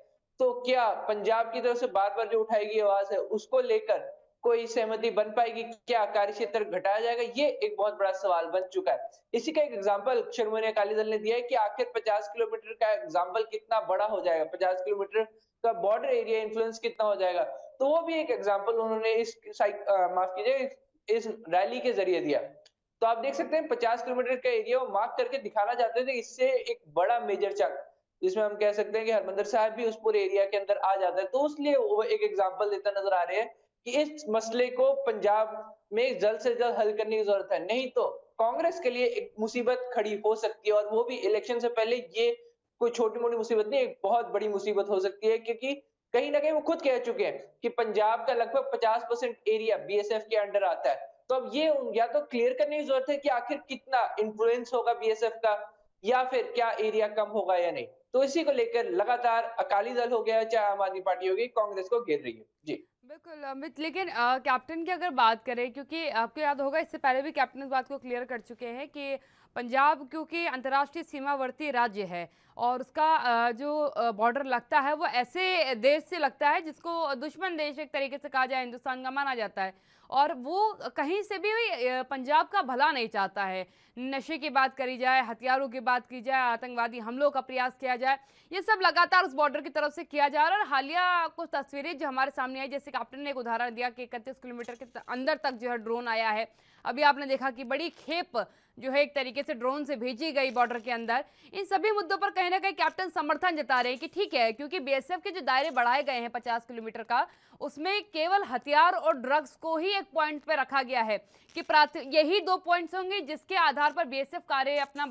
तो क्या पंजाब की तरफ से बार-बार जो उठाई गई आवाज है उसको लेकर कोई सहमति बन पाएगी? क्या कार्यक्षेत्र घटाया जाएगा? ये एक बहुत बड़ा सवाल बन चुका है। इसी का एक एग्जांपल शिरोमणि अकाली दल ने दिया है कि आखिर 50 किलोमीटर का एग्जांपल कितना बड़ा हो जाएगा, 50 किलोमीटर का बॉर्डर एरिया इन्फ्लुएंस कितना हो जाएगा। तो वो भी एक एग्जांपल उन्होंने माफ कीजिए इस रैली के जरिए दिया। तो आप देख सकते हैं 50 किलोमीटर का एरिया वो मार्क करके दिखाना चाहते थे, इससे एक बड़ा मेजर चंक जिसमें हम कह सकते हैं कि हरमंदिर साहिब भी उस पूरे एरिया के अंदर आ जाता है। तो उसलिए वो एक एग्जांपल देता नजर आ रहे हैं कि इस मसले को पंजाब में जल्द से जल्द हल करने की जरूरत है, नहीं तो कांग्रेस के लिए एक मुसीबत खड़ी हो सकती है और वो भी इलेक्शन से पहले। ये कोई छोटी मोटी मुसीबत नहीं, एक बहुत बड़ी मुसीबत हो सकती है क्योंकि कहीं ना कहीं वो खुद कह चुके हैं कि पंजाब का लगभग 50% एरिया बीएसएफ के अंडर आता है। तो अब ये या तो क्लियर करने की जरूरत है कि आखिर कितना इन्फ्लुएंस होगा बीएसएफ का या फिर क्या एरिया कम होगा या नहीं। तो इसी को लेकर लगातार अकाली दल हो गया चाहे आम आदमी पार्टी होगी, कांग्रेस को घेर रही है। जी बिल्कुल अमित, लेकिन कैप्टन की अगर बात करें, क्योंकि आपको याद होगा इससे पहले भी कैप्टन इस बात को क्लियर कर चुके हैं कि पंजाब क्योंकि अंतर्राष्ट्रीय सीमावर्ती राज्य है और उसका जो बॉर्डर लगता है वो ऐसे देश से लगता है जिसको दुश्मन देश एक तरीके से कहा जाए हिंदुस्तान का माना जाता है, और वो कहीं से भी पंजाब का भला नहीं चाहता है। नशे की बात करी जाए, हथियारों की बात की जाए, आतंकवादी हमलों का प्रयास किया जाए, ये सब लगातार उस बॉर्डर की तरफ से किया जा रहा है। और हालिया कुछ तस्वीरें जो हमारे सामने आई, जैसे कैप्टन ने एक उदाहरण दिया कि 31 किलोमीटर के अंदर तक जो है ड्रोन आया है। अभी आपने देखा कि बड़ी खेप जो है एक तरीके से ड्रोन से भेजी गई बॉर्डर के अंदर। इन सभी मुद्दों पर कहीं ना कहीं कैप्टन समर्थन जता रहे हैं कि ठीक है, क्योंकि बीएसएफ के जो दायरे बढ़ाए गए हैं 50 किलोमीटर का, उसमें केवल हथियार और ड्रग्स को ही एक पॉइंट पे रखा गया है कि यही 2 पॉइंट्स होंगे जिसके आधार पर बीएसएफ कार्य अपना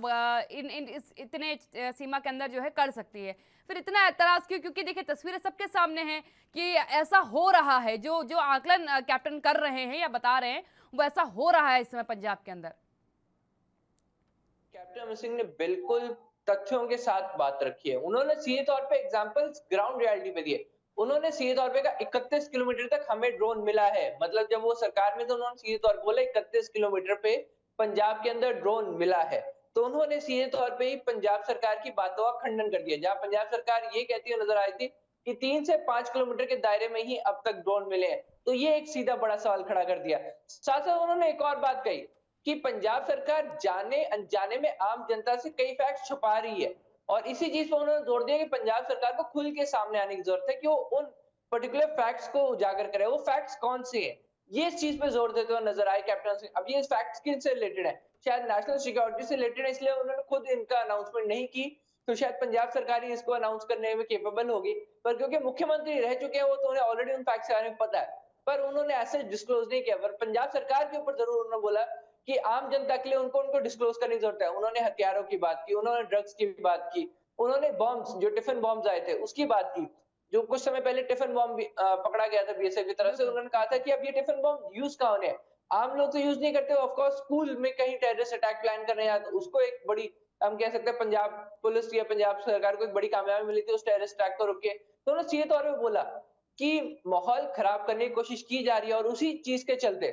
इतने सीमा के अंदर जो है कर सकती है। फिर इतना एतराज क्यों? क्योंकि देखिए तस्वीरें सबके सामने हैं कि ऐसा हो रहा है, जो जो आकलन कैप्टन कर रहे हैं या बता रहे हैं वो ऐसा हो रहा है इस समय पंजाब के अंदर। कैप्टन अमरिंदर सिंह ने बिल्कुल तथ्यों के साथ बात रखी है। उन्होंने सीधे तौर पे एग्जांपल्स ग्राउंड रियलिटी पे दिए। उन्होंने सीधे तौर पे कहा 31 किलोमीटर तक हमें ड्रोन मिला है। मतलब जब वो सरकार में तो उन्होंने सीधे तौर पे बोला 31 किलोमीटर पे पंजाब के अंदर ड्रोन मिला है। तो उन्होंने सीधे तौर पे ही पंजाब सरकार की बातों का खंडन कर दिया। जहां पंजाब सरकार ये कहती हुई नजर आई थी कि 3 से 5 किलोमीटर के दायरे में ही अब तक ड्रोन मिले हैं, तो ये एक सीधा बड़ा सवाल खड़ा कर दिया। साथ साथ उन्होंने एक और बात कही कि पंजाब सरकार जाने अनजाने में आम जनता से कई फैक्ट छुपा रही है, और इसी चीज पर उन्होंने जोर दिया कि पंजाब सरकार को खुल के सामने आने की जरूरत है कि वो उन पर्टिकुलर फैक्ट्स को उजागर करे। वो फैक्ट्स कौन से हैं, ये इस चीज पे जोर देते हुए नजर आए कैप्टन सिंह। अब ये फैक्ट्स किन से रिलेटेड है, शायद नेशनल सिक्योरिटी से रिलेटेड है, इसलिए उन्होंने खुद इनका अनाउंसमेंट नहीं की, तो शायद पंजाब सरकार ही इसको अनाउंस करने में केपेबल होगी। पर क्योंकि मुख्यमंत्री रह चुके हैं वो, तो उन्हें ऑलरेडी उन फैक्ट्स के बारे में पता है, पर उन्होंने ऐसे डिस्क्लोज नहीं किया। पर पंजाब सरकार के ऊपर जरूर उन्होंने बोला कि आम जनता के लिए उनको डिस्क्लोज करने की जरूरत है। उन्होंने हथियारों की बात की, उन्होंने ड्रग्स की बात की, उन्होंने बॉम्ब्स, जो टिफिन बॉम्ब्स आए थे उसकी बात की, जो कुछ समय पहले टिफिन बॉम्ब भी पकड़ा गया था बीएसएफ की तरफ से। उन्होंने कहा था कि अब ये टिफिन बॉम्ब यूज कहाँ होने हैं, आम लोग तो यूज नहीं करते, ऑफ कोर्स स्कूल में कहीं टेररिस्ट अटैक प्लान कर रहे हैं तो उसको एक बड़ी, हम कह सकते हैं पंजाब पुलिस या पंजाब सरकार को एक बड़ी कामयाबी मिली थी उस टेररिस्ट अटैक को रोक के। तो उन्होंने सीधे तौर पे बोला कि माहौल खराब करने की कोशिश की जा रही है, और उसी चीज के चलते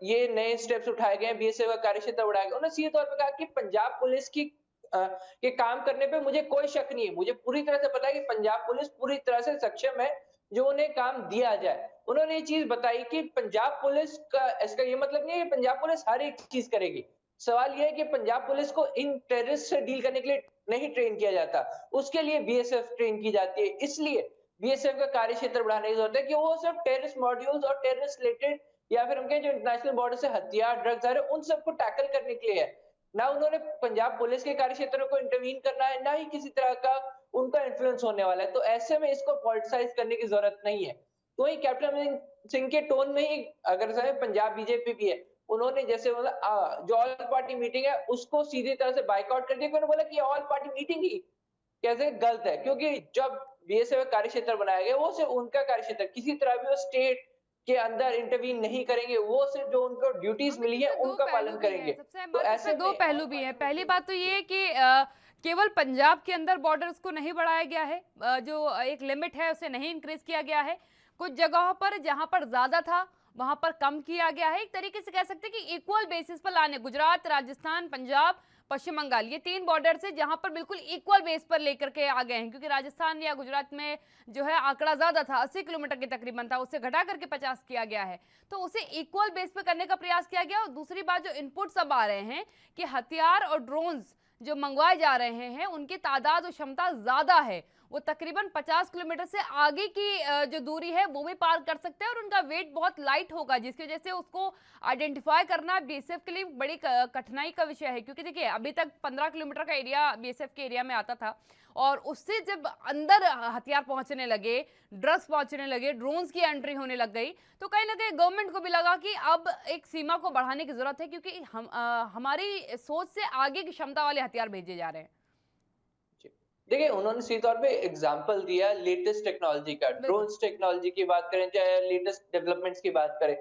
ये नए स्टेप्स उठाए गए हैं, बीएसएफ का कार्यक्षेत्र बढ़ाया गया। उन्होंने सीधे तौर पे कहा कि पंजाब पुलिस की के काम करने पे मुझे कोई शक नहीं है, मुझे पूरी तरह से पता है कि पंजाब पुलिस पूरी तरह से सक्षम है जो उन्हें काम दिया जाए। उन्होंने ये चीज बताई कि पंजाब पुलिस का, इसका ये मतलब नहीं है कि पंजाब पुलिस हर एक चीज करेगी। सवाल ये है कि पंजाब पुलिस को इन टेररिस्ट से डील करने के लिए नहीं ट्रेन किया जाता, उसके लिए बीएसएफ ट्रेन की जाती है। इसलिए बीएसएफ का कार्यक्षेत्र बढ़ाने की जरूरत है कि वो सिर्फ टेररिस्ट मॉड्यूल्स और टेररिस्ट रिलेटेड, या फिर हम कहें जो इंटरनेशनल बॉर्डर से हथियार, ड्रग्स आ रहे हैं, उन सबको टैकल करने के लिए है। ना उन्होंने पंजाब पुलिस के कार्यक्षेत्र को इंटरवीन करना है, ना ही किसी तरह का उनका इन्फ्लुएंस होने वाला है। तो ऐसे में इसको पॉलिटिसाइज करने की जरूरत नहीं है। तो ही कैप्टन सिंह के टोन में ही अगर पंजाब बीजेपी भी है, उन्होंने जैसे जो ऑल पार्टी मीटिंग है उसको सीधी तरह से बाइकआउट कर दिया। उन्होंने बोला कि ऑल पार्टी मीटिंग ही कैसे गलत है, क्योंकि जब बीएसएफ कार्यक्षेत्र बनाया गया वो सिर्फ उनका कार्यक्षेत्र, किसी तरह भी वो स्टेट के अंदर इंटरवीन नहीं करेंगे, वो सिर्फ जो उनको ड्यूटीज मिली है उनका पालन करेंगे। तो ऐसे दो पहलू भी हैं। पहली बात तो ये है कि केवल पंजाब के अंदर बॉर्डर्स को नहीं बढ़ाया गया है, जो एक लिमिट है उसे नहीं इंक्रीज किया गया है। कुछ जगहों पर जहां पर ज्यादा था वहां पर कम किया गया है। एक तरीके से कह सकते हैं कि इक्वल बेसिस पर लाने, गुजरात, राजस्थान, पंजाब, पश्चिम बंगाल, ये 3 बॉर्डर से जहां पर बिल्कुल इक्वल बेस पर लेकर के आ गए हैं, क्योंकि राजस्थान या गुजरात में जो है आंकड़ा ज्यादा था, 80 किलोमीटर के तकरीबन था, उससे घटा करके 50 किया गया है। तो उसे इक्वल बेस पर करने का प्रयास किया गया। और दूसरी बात, जो इनपुट्स अब आ रहे हैं कि हथियार और ड्रोन्स जो मंगवाए जा रहे हैं उनकी तादाद और क्षमता ज्यादा है, वो तकरीबन 50 किलोमीटर से आगे की जो दूरी है वो भी पार कर सकते हैं, और उनका वेट बहुत लाइट होगा, जिसकी वजह से उसको आइडेंटिफाई करना बीएसएफ के लिए बड़ी कठिनाई का विषय है। क्योंकि देखिए अभी तक 15 किलोमीटर का एरिया बीएसएफ के एरिया में आता था, और उससे जब अंदर हथियार पहुंचने लगे, ड्रग्स पहुंचने लगे, ड्रोन्स की एंट्री होने लग गई, तो कहीं ना कहीं गवर्नमेंट को भी लगा कि अब एक सीमा को बढ़ाने की जरूरत है, क्योंकि हमारी सोच से आगे की क्षमता वाले हथियार भेजे जा रहे हैं। देखिए उन्होंने सीधे तौर पे एग्जांपल दिया लेटेस्ट टेक्नोलॉजी का, ड्रोन्स टेक्नोलॉजी की बात करें चाहे लेटेस्ट डेवलपमेंट्स की बात करें,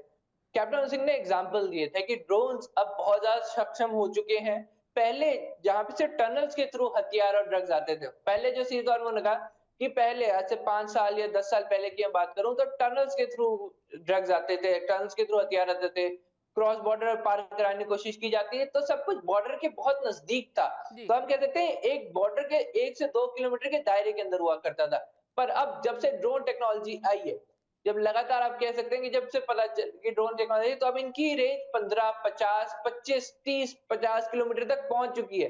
कैप्टन सिंह ने एग्जांपल दिए थे कि ड्रोन्स अब बहुत ज्यादा सक्षम हो चुके हैं। पहले जहां पे से टनल्स के थ्रू हथियार और ड्रग्स आते थे, पहले जो सीधे तौर पर कहा कि पहले आज से 5 साल या 10 साल पहले की मैं बात करूं तो टनल्स के थ्रू ड्रग्स आते थे, टनल्स के थ्रू हथियार आते थे, क्रॉस बॉर्डर पार कराने की कोशिश की जाती है, तो सब कुछ बॉर्डर के बहुत नजदीक था। तो हम कह सकते हैं एक बॉर्डर के 1 से 2 किलोमीटर के दायरे के अंदर हुआ करता था। पर अब जब से ड्रोन टेक्नोलॉजी आई है, जब लगातार आप कह सकते हैं कि जब से पता चल कि ड्रोन टेक्नोलॉजी, तो अब इनकी रेंज 15, 50, 25, 30, 50 किलोमीटर तक पहुंच चुकी है।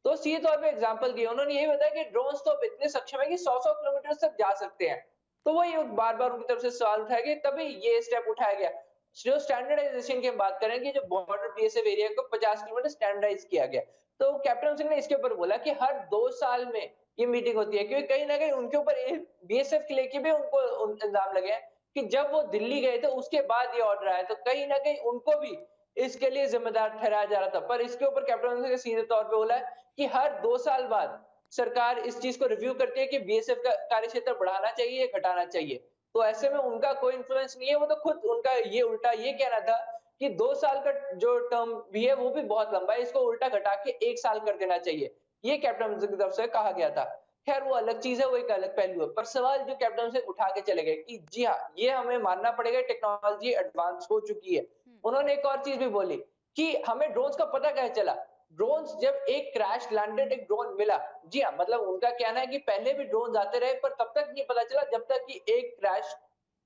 तो सीधे तौर पे एग्जांपल दिया उन्होंने, यही बताया कि ड्रोन्स तो अब इतने सक्षम है कि 100-100 किलोमीटर तक जा सकते हैं। तो वही बार-बार उनकी तरफ से सवाल उठाया गया, तभी ये स्टेप उठाया गया। जो स्टैंडर्डाइजेशन की हम बात करें कि जो बॉर्डर बीएसएफ एरिया को 50 किलोमीटर स्टैंडर्डाइज किया गया, तो कैप्टन सिंह ने इसके ऊपर बोला कि हर 2 साल में ये मीटिंग होती है, क्योंकि कहीं ना कहीं उनके ऊपर बीएसएफ के लेके भी उनको इल्जाम लगे हैं कि जब वो दिल्ली गए थे उसके बाद ये ऑर्डर आया, तो कहीं ना कहीं उनको भी इसके लिए जिम्मेदार ठहराया जा रहा था। पर इसके ऊपर कैप्टन सिंह ने सीधे तौर पे बोला कि हर 2 साल बाद सरकार इस चीज को रिव्यू करती है कि बीएसएफ का कार्यक्षेत्र बढ़ाना चाहिए, घटाना चाहिए। तो ऐसे में उनका कोई इन्फ्लुएंस नहीं है, वो तो खुद उनका ये उल्टा ये कहना था कि 2 साल का जो टर्म भी है वो भी बहुत लंबा है, इसको उल्टा घटा के 1 साल कर देना चाहिए, ये कैप्टन सिंह की तरफ से कहा गया था। खैर वो अलग चीज है, वो एक अलग पहलू है। पर सवाल जो कैप्टन सिंह उठा के चले गए कि जी हाँ, ये हमें मानना पड़ेगा टेक्नोलॉजी एडवांस हो चुकी है। उन्होंने एक और चीज भी बोली कि हमें ड्रोन्स का पता कैसे चला। ड्रोन्स जब एक क्रैश लैंडेड एक ड्रोन मिला, जी हाँ, मतलब उनका कहना है कि पहले भी ड्रोन आते रहे, पर तब तक नहीं पता चला जब तक कि एक क्रैश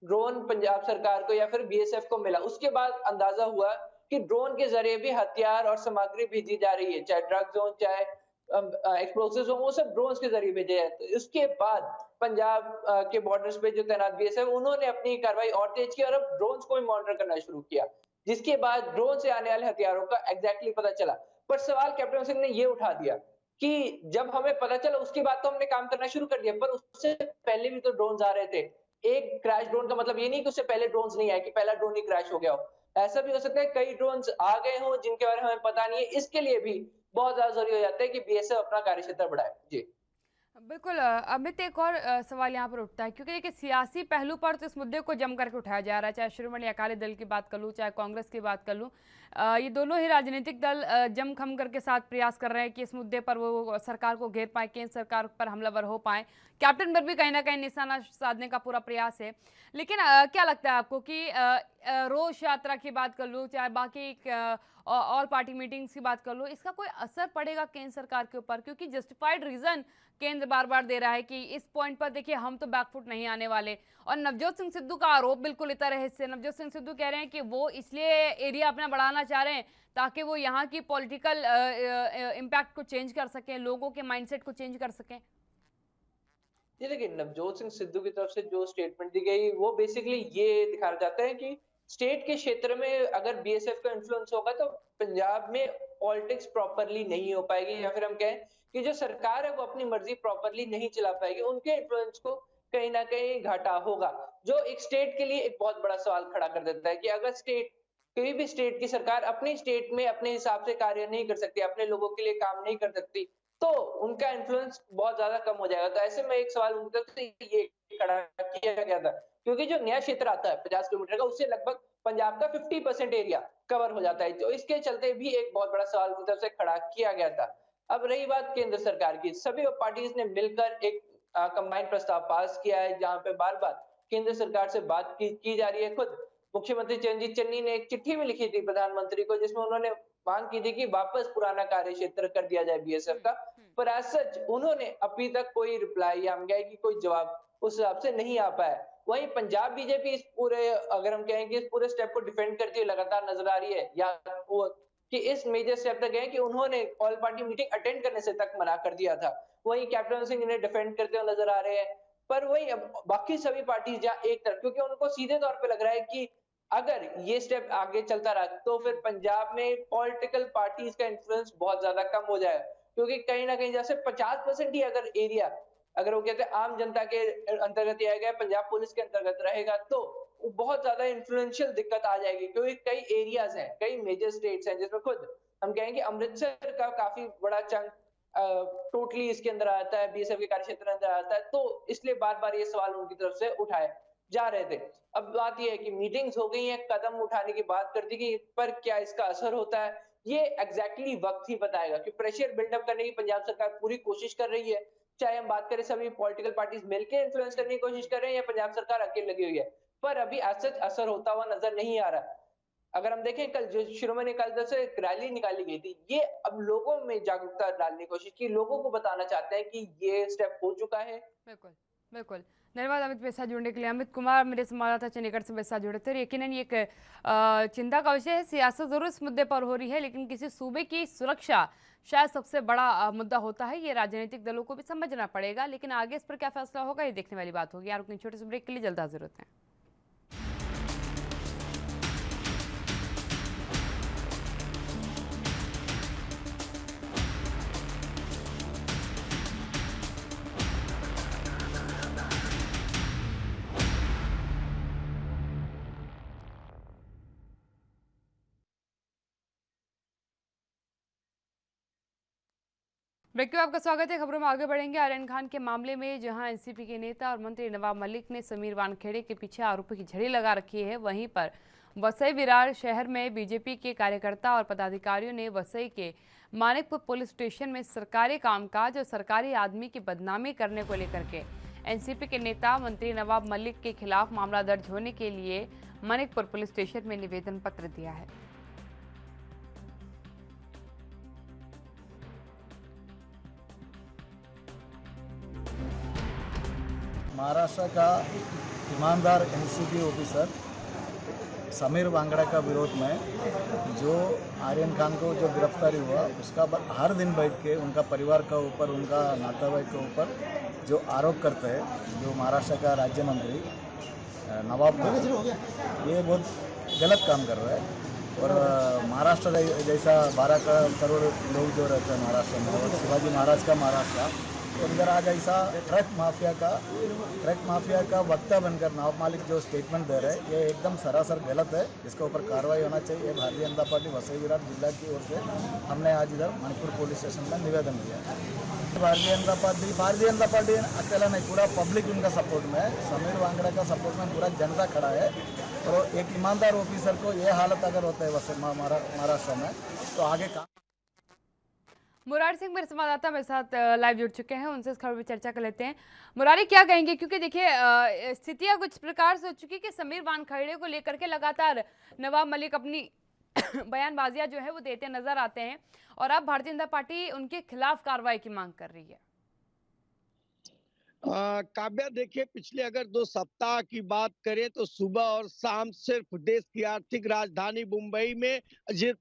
ड्रोन पंजाब सरकार को या फिर बीएसएफ को मिला। उसके बाद अंदाजा हुआ कि ड्रोन के जरिए भी हथियार और सामग्री भेजी जा रही है, चाहे ड्रग्स हो, चाहे एक्सप्लोसिव्स हो वो सब ड्रोन्स के जरिए भेजे हैं। तो उसके बाद पंजाब के बॉर्डर्स पे जो तैनात बीएसएफ उन्होंने अपनी कार्रवाई और तेज की और अब ड्रोन्स को भी मॉनिटर करना शुरू किया, जिसके बाद ड्रोन से आने वाले हथियारों का एग्जैक्टली पता चला। पर सवाल कैप्टन सिंह ने ये उठा दिया कि जब हमें पता चला उसके बाद तो हमने काम करना शुरू कर दिया, पर उससे पहले भी तो ड्रोन्स आ रहे थे। एक क्रैश ड्रोन का मतलब ये नहीं कि उससे पहले ड्रोन्स नहीं आए, कि पहला ड्रोन ही क्रैश हो गया हो। ऐसा भी हो सकता है कई ड्रोन्स आ गए हों जिनके बारे में हमें पता नहीं है। इसके लिए भी बहुत ज्यादा जरूरी हो जाता है कि बीएसएफ अपना कार्यक्षेत्र बढ़ाए। जी बिल्कुल अमित, एक और सवाल यहाँ पर उठता है, क्योंकि देखिए सियासी पहलू पर तो इस मुद्दे को जम करके उठाया जा रहा है, चाहे शिरोमणि अकाली दल की बात कर लूँ, चाहे कांग्रेस की बात कर लूँ। ये दोनों ही राजनीतिक दल जम खम करके साथ प्रयास कर रहे हैं कि इस मुद्दे पर वो सरकार को घेर पाए, केंद्र सरकार पर हमलावर हो पाए। कैप्टन पर भी कहीं ना कहीं निशाना साधने का पूरा प्रयास है। लेकिन क्या लगता है आपको कि रोष यात्रा की बात कर लूँ, चाहे बाकी ऑल पार्टी मीटिंग्स की बात कर लो, इसका कोई असर पड़ेगा केंद्र सरकार के ऊपर? क्योंकि जस्टिफाइड रीजन केंद्र बार बार दे रहा है कि इस पॉइंट पर देखिए हम तो बैकफुट नहीं आने वाले। और नवजोत सिंह सिद्धू का आरोप बिल्कुल इतर है इससे। नवजोत सिंह सिद्धू कह रहे हैं कि वो इसलिए एरिया अपना बढ़ाना चाह रहे हैं ताकि वो यहाँ की पॉलिटिकल इम्पैक्ट को चेंज कर सकें, लोगों के माइंडसेट को चेंज कर सकें। ये देखिए, नवजोत सिंह सिद्धू की तरफ से जो स्टेटमेंट दी गई वो बेसिकली ये दिखाना चाहता है कि स्टेट के क्षेत्र में अगर बीएसएफ का इन्फ्लुएंस होगा तो पंजाब में पॉलिटिक्स प्रॉपरली नहीं हो पाएगी, या फिर हम कहें कि जो सरकार है वो अपनी मर्जी प्रॉपरली नहीं चला पाएगी, उनके इन्फ्लुएंस को कहीं ना कहीं घाटा होगा, जो एक स्टेट के लिए एक बहुत बड़ा सवाल खड़ा कर देता है कि अगर स्टेट, कोई भी स्टेट की सरकार अपनी स्टेट में अपने हिसाब से कार्य नहीं कर सकती, अपने लोगों के लिए काम नहीं कर सकती, तो उनका इन्फ्लुएंस बहुत ज्यादा कम हो जाएगा। तो ऐसे में एक सवाल उनकी तरफ से ये खड़ा किया गया था, क्योंकि जो नया क्षेत्र आता है 50 किलोमीटर का, उससे लगभग पंजाब का 50% एरिया कवर हो जाता है। तो इसके चलते भी एक बहुत बड़ा सवाल उनकी तरफ से खड़ा किया गया था। अब रही बात केंद्र सरकार की, सभी पार्टीज ने मिलकर एक कंबाइंड प्रस्ताव पास किया है, जहां पे बार बार केंद्र सरकार से बात की जा रही है। खुद मुख्यमंत्री चरणजीत चन्नी ने एक चिट्ठी भी लिखी थी प्रधानमंत्री को, जिसमें उन्होंने मांग की थी कि वापस पुराना कार्य क्षेत्र कर दिया जाए बीएसएफ का, पर एज सच उन्होंने अभी तक कोई रिप्लाई या हम कहें कि कोई जवाब उस हिसाब से नहीं आ पाया। वहीं पंजाब बीजेपी इस पूरे, अगर हम कहें कि इस पूरे स्टेप को डिफेंड करती हुई लगातार नजर आ रही है, या वो कि इस मेजर स्टेप तक गए कि उन्होंने ऑल पार्टी मीटिंग अटेंड करने से तक मना कर दिया था। वहीं कैप्टन सिंह इन्हें डिफेंड करते हुए नजर आ रहे हैं। पर वही अब बाकी सभी पार्टी जहां एक तरफ, क्योंकि उनको सीधे तौर पे लग रहा है कि अगर ये स्टेप आगे चलता रहा तो फिर पंजाब में पॉलिटिकल पार्टीज का इन्फ्लुएंस बहुत ज्यादा कम हो जाए, क्योंकि कहीं ना कहीं जैसे 50% ही अगर एरिया, अगर वो कहते हैं आम जनता के अंतर्गत आएगा, पंजाब पुलिस के अंतर्गत रहेगा, तो बहुत ज्यादा इन्फ्लुएंशियल दिक्कत आ जाएगी। क्योंकि कई एरियाज हैं, कई मेजर स्टेट्स हैं, जिसमें खुद हम कहेंगे अमृतसर का काफी बड़ा चंक टोटली इसके अंदर आता है, बीएसएफ के कार्यक्षेत्र अंदर आता है। तो इसलिए बार बार ये सवाल उनकी तरफ से उठाए जा रहे थे। अब बात यह है कि मीटिंग्स हो गई हैं, कदम उठाने की बात कर दी गई, पर क्या इसका असर होता है ये एग्जैक्टली वक्त ही बताएगा। कि प्रेशर बिल्डअप करने की पंजाब सरकार पूरी कोशिश कर रही है, चाहे हम बात करें सभी पॉलिटिकल पार्टीज मिलकर इन्फ्लुएंस करने की कोशिश कर रहे हैं या पंजाब सरकार अकेले लगी हुई है, पर अभी ऐसा असर होता हुआ नजर नहीं आ रहा। अगर हम देखें कल जो शिरोमणि अकाली दल से एक रैली निकाली गई थी, ये अब लोगों में जागरूकता डालने की कोशिश की, लोगों को बताना चाहते हैं कि ये स्टेप हो चुका है। बिल्कुल बिल्कुल, धन्यवाद अमित मेरे साथ जुड़ने के लिए। अमित कुमार मेरे संवाददाता चंडीगढ़ से मेरे साथ जुड़े थे। और यकीनन ये एक चिंता का विषय है, सियासत जरूर इस मुद्दे पर हो रही है, लेकिन किसी सूबे की सुरक्षा शायद सबसे बड़ा मुद्दा होता है। ये राजनीतिक दलों को भी समझना पड़ेगा, लेकिन आगे इस पर क्या फैसला होगा ये देखने वाली बात होगी। यार अपनी छोटे से ब्रेक के लिए जल्द हाजिर होते हैं। ब्रेक के बाद आपका स्वागत है। खबरों में आगे बढ़ेंगे। आर्यन खान के मामले में जहां एनसीपी के नेता और मंत्री नवाब मलिक ने समीर वानखेड़े के पीछे आरोपी की झड़ी लगा रखी है, वहीं पर वसई विरार शहर में बीजेपी के कार्यकर्ता और पदाधिकारियों ने वसई के मानिकपुर पुलिस स्टेशन में सरकारी कामकाज और सरकारी आदमी की बदनामी करने को लेकर के एनसीपी के नेता मंत्री नवाब मलिक के खिलाफ मामला दर्ज होने के लिए मानिकपुर पुलिस स्टेशन में निवेदन पत्र दिया है। महाराष्ट्र का ईमानदार एनसीबी ऑफिसर समीर वांगड़ा का विरोध में जो आर्यन खान को जो गिरफ्तारी हुआ उसका हर दिन बैठ के उनका परिवार के ऊपर, उनका नातेवाईक के ऊपर जो आरोप करते हैं, जो महाराष्ट्र का राज्य मंत्री नवाब मलिक, ये बहुत गलत काम कर रहा है। और महाराष्ट्र जैसा 12 करोड़ लोग जो रहते हैं महाराष्ट्र में, और शिवाजी महाराज का महाराष्ट्र, तो अंदर आज ऐसा ट्रक माफिया का वक्ता बनकर नवाब मलिक जो स्टेटमेंट दे रहे हैं, ये एकदम सरासर गलत है। इसके ऊपर कार्रवाई होना चाहिए। भारतीय जनता पार्टी वसई विरार जिला की ओर से हमने आज इधर मणिपुर पुलिस स्टेशन में निवेदन दिया। भारतीय जनता पार्टी अकेला नहीं, पूरा पब्लिक उनका सपोर्ट में है। समीर वांगड़ा का सपोर्ट में पूरा जनता खड़ा है। और एक ईमानदार ऑफिसर को ये हालत अगर होता है वैसे महाराष्ट्र में, तो आगे काम। मुरारी सिंह मेरे संवाददाता मेरे साथ लाइव जुड़ चुके हैं, उनसे इस खबर पर चर्चा कर लेते हैं। मुरारी, क्या कहेंगे, क्योंकि देखिए स्थितियां कुछ प्रकार से हो चुकी कि समीर वानखेड़े को लेकर के लगातार नवाब मलिक अपनी बयानबाजियां जो है वो देते नजर आते हैं और अब भारतीय जनता पार्टी उनके खिलाफ कार्रवाई की मांग कर रही है। काव्या, देखिए, पिछले अगर 2 सप्ताह की बात करें तो सुबह और शाम सिर्फ देश की आर्थिक राजधानी मुंबई में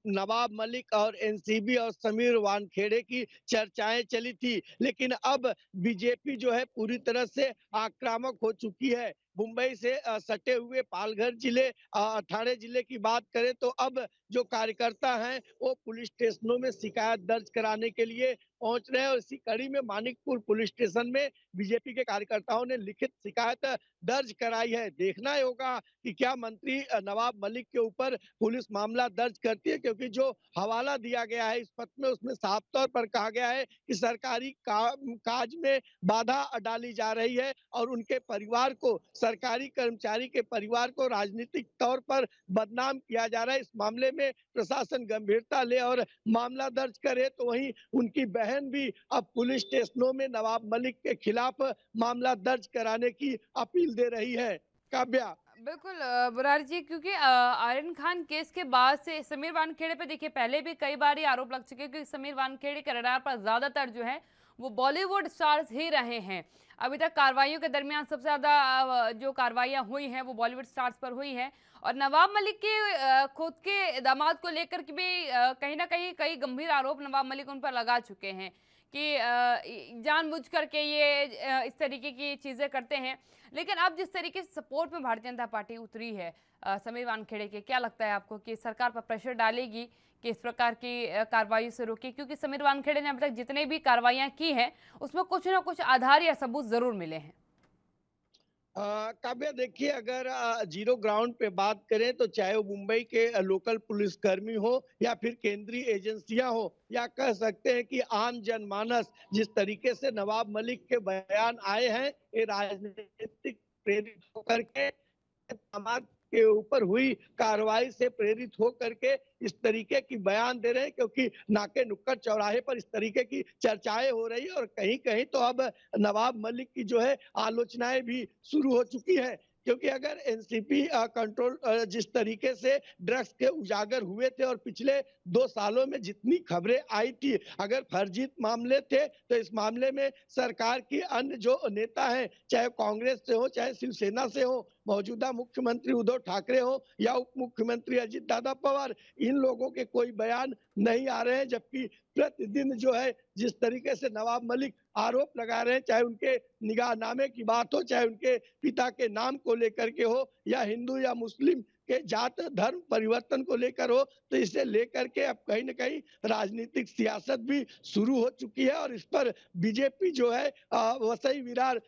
नवाब मलिक और एनसीबी और समीर वानखेड़े की चर्चाएं चली थी। लेकिन अब बीजेपी जो है पूरी तरह से आक्रामक हो चुकी है। मुंबई से सटे हुए पालघर जिले, ठाणे जिले की बात करें तो अब जो कार्यकर्ता हैं वो पुलिस स्टेशनों में शिकायत दर्ज कराने के लिए पहुंच रहे हैं। और इसी कड़ी में मानिकपुर पुलिस स्टेशन में बीजेपी के कार्यकर्ताओं ने लिखित शिकायत दर्ज कराई है। देखना होगा कि क्या मंत्री नवाब मलिक के ऊपर पुलिस मामला दर्ज करती है, क्योंकि जो हवाला दिया गया है इस पत्र में, उसमें साफ तौर पर कहा गया है कि सरकारी काज में बाधा डाली जा रही है और उनके परिवार को, सरकारी कर्मचारी के परिवार को राजनीतिक तौर पर बदनाम किया जा रहा है। इस मामले में प्रशासन गंभीरता ले और मामला दर्ज करे, तो वहीं उनकी बहन भी अब पुलिस स्टेशनों में नवाब मलिक के खिलाफ मामला दर्ज कराने की अपील दे रही है। काव्या, बिल्कुल बुरारी जी, क्योंकि आर्यन खान केस के बाद से समीर वानखेड़े पे देखिए पहले भी कई बार ये आरोप लग चुके हैं कि समीर वानखेड़े के रडार पर ज्यादातर जो है वो बॉलीवुड स्टार्स ही रहे हैं। अभी तक कार्रवाइयों के दरमियान सबसे ज्यादा जो कार्रवाइयां हुई हैं वो बॉलीवुड स्टार्स पर हुई हैं। और नवाब मलिक के खुद के दामाद को लेकर के भी कहीं ना कहीं कई गंभीर आरोप नवाब मलिक उन पर लगा चुके हैं कि जानबूझ करके ये इस तरीके की चीज़ें करते हैं। लेकिन अब जिस तरीके से सपोर्ट में भारतीय जनता पार्टी उतरी है समीर वानखेड़े के, क्या लगता है आपको कि सरकार पर प्रेशर डालेगी कि इस प्रकार की कार्रवाई से रोके? क्योंकि समीर वानखेड़े ने अब तक जितने भी कार्रवाइयाँ की हैं उसमें कुछ ना कुछ आधार या सबूत जरूर मिले हैं। काव्या, देखिए, अगर जीरो ग्राउंड पे बात करें तो चाहे वो मुंबई के लोकल पुलिसकर्मी हो या फिर केंद्रीय एजेंसियां हो, या कह सकते हैं कि आम जनमानस, जिस तरीके से नवाब मलिक के बयान आए हैं, ये राजनीतिक प्रेरित होकर के समाज के ऊपर हुई कार्रवाई से प्रेरित होकर के इस तरीके की बयान दे रहे हैं, क्योंकि नाके नुक्कड़ चौराहे पर इस तरीके की चर्चाएं हो रही है और कहीं कहीं तो अब नवाब मलिक की जो है आलोचनाएं भी शुरू हो चुकी है। क्योंकि अगर एनसीपी कंट्रोल जिस तरीके से ड्रग्स के उजागर हुए थे और पिछले 2 सालों में जितनी खबरें आई थी, अगर फर्जी मामले थे तो इस मामले में सरकार की अन्य जो नेता हैं, चाहे कांग्रेस से हो चाहे शिवसेना से हो, मौजूदा मुख्यमंत्री उद्धव ठाकरे हो या उप मुख्यमंत्री अजित दादा पवार, इन लोगों के कोई बयान नहीं आ रहे हैं। जबकि प्रतिदिन जो है जिस तरीके से नवाब मलिक आरोप लगा रहे हैं, चाहे उनके निगाहनामे की बात हो, चाहे उनके पिता के नाम को लेकर के हो, या हिंदू या मुस्लिम के जात धर्म परिवर्तन को लेकर हो, तो इसे लेकर के अब कहीं न कहीं राजनीतिक सियासत भी शुरू हो चुकी है। और इस पर बीजेपी जो है वसई विरार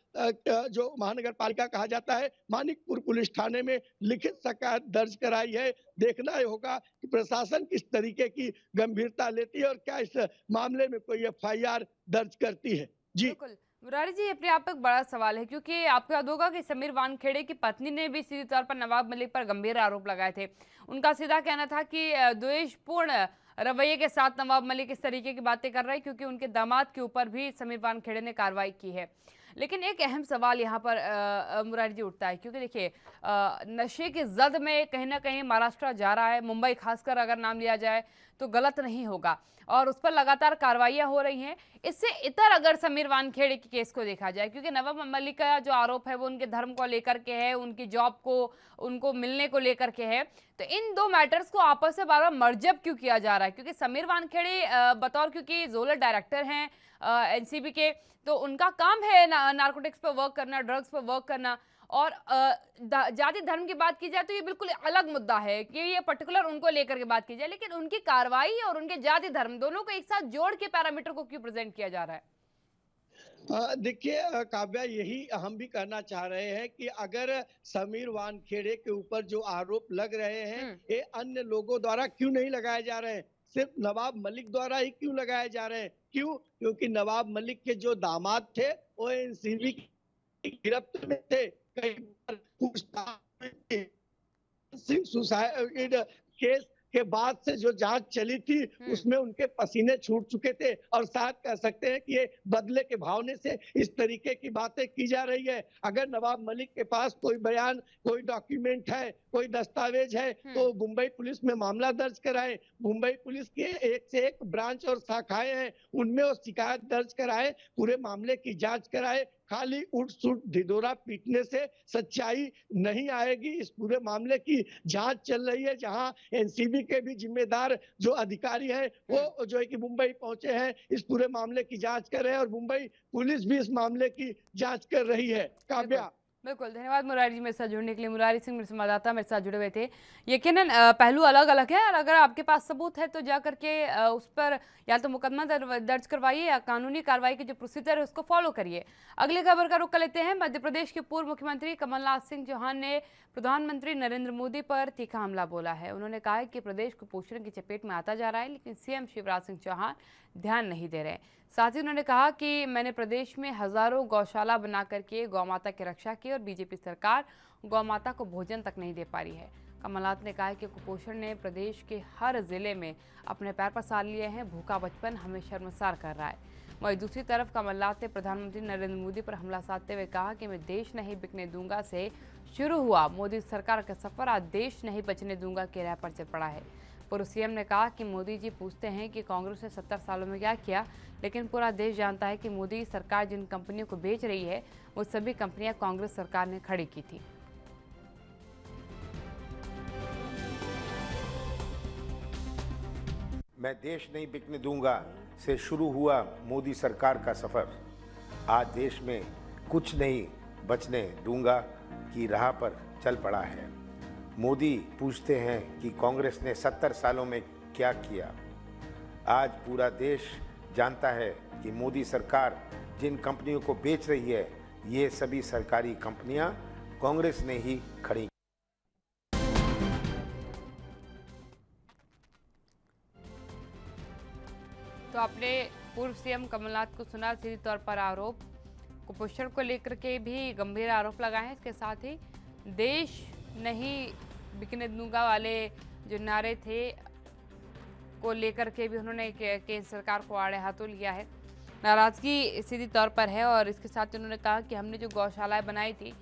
जो महानगर पालिका कहा जाता है, मानिकपुर पुलिस थाने में लिखित शिकायत दर्ज कराई है। देखना होगा कि प्रशासन किस तरीके की गंभीरता लेती है और क्या इस मामले में कोई एफआईआर दर्ज करती है। जी बिल्कुल मुरारी जी, अपने आप एक बड़ा सवाल है, क्योंकि आपको याद होगा कि समीर वानखेड़े की पत्नी ने भी सीधे तौर पर नवाब मलिक पर गंभीर आरोप लगाए थे। उनका सीधा कहना था कि द्वेषपूर्ण रवैये के साथ नवाब मलिक इस तरीके की बातें कर रहे हैं, क्योंकि उनके दामाद के ऊपर भी समीर वानखेड़े ने कार्रवाई की है। लेकिन एक अहम सवाल यहाँ पर मुरारी जी उठता है, क्योंकि देखिए नशे की जद में कहीं ना कहीं महाराष्ट्र जा रहा है। मुंबई खासकर अगर नाम लिया जाए तो गलत नहीं होगा और उस पर लगातार कार्रवाइयां हो रही हैं। इससे इतर अगर समीर वानखेड़े के केस को देखा जाए, क्योंकि नवाब मलिक का जो आरोप है वो उनके धर्म को लेकर के है, उनकी जॉब को उनको मिलने को लेकर के है, तो इन दो मैटर्स को आपस में बार बार मर्जअप क्यों किया जा रहा है? क्योंकि समीर वानखेड़े बतौर क्योंकि जोनल डायरेक्टर हैं एनसीबी के, तो उनका काम है नारकोटिक्स पर वर्क करना, ड्रग्स पर वर्क करना। और जाति धर्म की बात की जाए तो ये बिल्कुल अलग मुद्दा है कि ये पर्टिकुलर उनको लेकर के बात की जाए, लेकिन उनकी कार्रवाई और उनके जाति धर्म दोनों को एक साथ जोड़ के पैरामीटर को क्यों प्रेजेंट किया जा रहा है? देखिए काव्या, यही हम भी कहना चाह रहे हैं कि अगर समीर वानखेड़े के ऊपर जो आरोप लग रहे हैं ये अन्य लोगों द्वारा क्यों नहीं लगाए जा रहे हैं, सिर्फ नवाब मलिक द्वारा ही क्यों लगाए जा रहे हैं? क्यों? क्योंकि नवाब मलिक के जो दामाद थे वो एनसीबी की गिरफ्त में थे। कई बार पूछताछ सुसाइड केस के बाद से जो जांच चली थी उसमें उनके पसीने छूट चुके थे और शायद कह सकते हैं कि ये बदले के भावने से इस तरीके की बातें की जा रही है। अगर नवाब मलिक के पास कोई बयान, कोई डॉक्यूमेंट है, कोई दस्तावेज है तो मुंबई पुलिस में मामला दर्ज कराए। मुंबई पुलिस के एक से एक ब्रांच और शाखाएं हैं, उनमें वो शिकायत दर्ज कराए, पूरे मामले की जांच कराए। खाली उठ सुट ढिढोरा पीटने से सच्चाई नहीं आएगी। इस पूरे मामले की जांच चल रही है, जहां एनसीबी के भी जिम्मेदार जो अधिकारी हैं वो जो है कि मुंबई पहुंचे हैं, इस पूरे मामले की जांच कर रहे हैं और मुंबई पुलिस भी इस मामले की जांच कर रही है। काव्या, बिल्कुल, धन्यवाद मुरारी जी मेरे साथ जुड़ने के लिए। मुरारी सिंह मेरे संवाददाता मेरे साथ जुड़े हुए थे। यकीनन पहलू अलग अलग है और अगर आपके पास सबूत है तो जा करके उस पर या तो मुकदमा दर्ज करवाइए या कानूनी कार्रवाई की जो प्रोसीजर है उसको फॉलो करिए। अगली खबर का रुख कर लेते हैं। मध्य प्रदेश के पूर्व मुख्यमंत्री कमलनाथ सिंह चौहान ने प्रधानमंत्री नरेंद्र मोदी पर तीखा हमला बोला है। उन्होंने कहा है कि प्रदेश कुपोषण की चपेट में आता जा रहा है, लेकिन सीएम शिवराज सिंह चौहान ध्यान नहीं दे रहे। साथ ही उन्होंने कहा कि मैंने प्रदेश में हजारों गौशाला बना करके गौ माता की रक्षा की और बीजेपी सरकार गौ माता को भोजन तक नहीं दे पा रही है। कमलनाथ ने कहा कि कुपोषण ने प्रदेश के हर जिले में अपने पैर पसार लिए हैं। भूखा बचपन हमें शर्मसार कर रहा है। वहीं दूसरी तरफ कमलनाथ ने प्रधानमंत्री नरेंद्र मोदी पर हमला साधते हुए कहा कि मैं देश नहीं बिकने दूंगा से शुरू हुआ मोदी सरकार का सफर आज देश नहीं बचने दूंगा के राह पर चल पड़ा है। पूर्व सीएम ने कहा कि मोदी जी पूछते हैं कि कांग्रेस ने 70 सालों में क्या किया, लेकिन पूरा देश जानता है कि मोदी सरकार जिन कंपनियों को बेच रही है वो सभी कंपनियां कांग्रेस सरकार ने खड़ी की थी। मैं देश नहीं बिकने दूंगा से शुरू हुआ मोदी सरकार का सफर आज देश में कुछ नहीं बचने दूंगा की राह पर चल पड़ा है। मोदी पूछते हैं कि कांग्रेस ने 70 सालों में क्या किया। आज पूरा देश जानता है कि मोदी सरकार जिन कंपनियों को बेच रही है ये सभी सरकारी कंपनियां कांग्रेस ने ही खड़ी। तो आपने पूर्व सीएम कमलनाथ को सुना। सीधे तौर पर आरोप कुपोषण को लेकर के भी गंभीर आरोप लगाए हैं। इसके साथ ही देश नहीं बिकने दूंगा वाले जो नारे थे को लेकर के भी उन्होंने केंद्र सरकार को आड़े हाथों लिया है। नाराजगी सीधी तौर पर है और इसके साथ उन्होंने कहा कि हमने जो गौशालाएं बनाई थी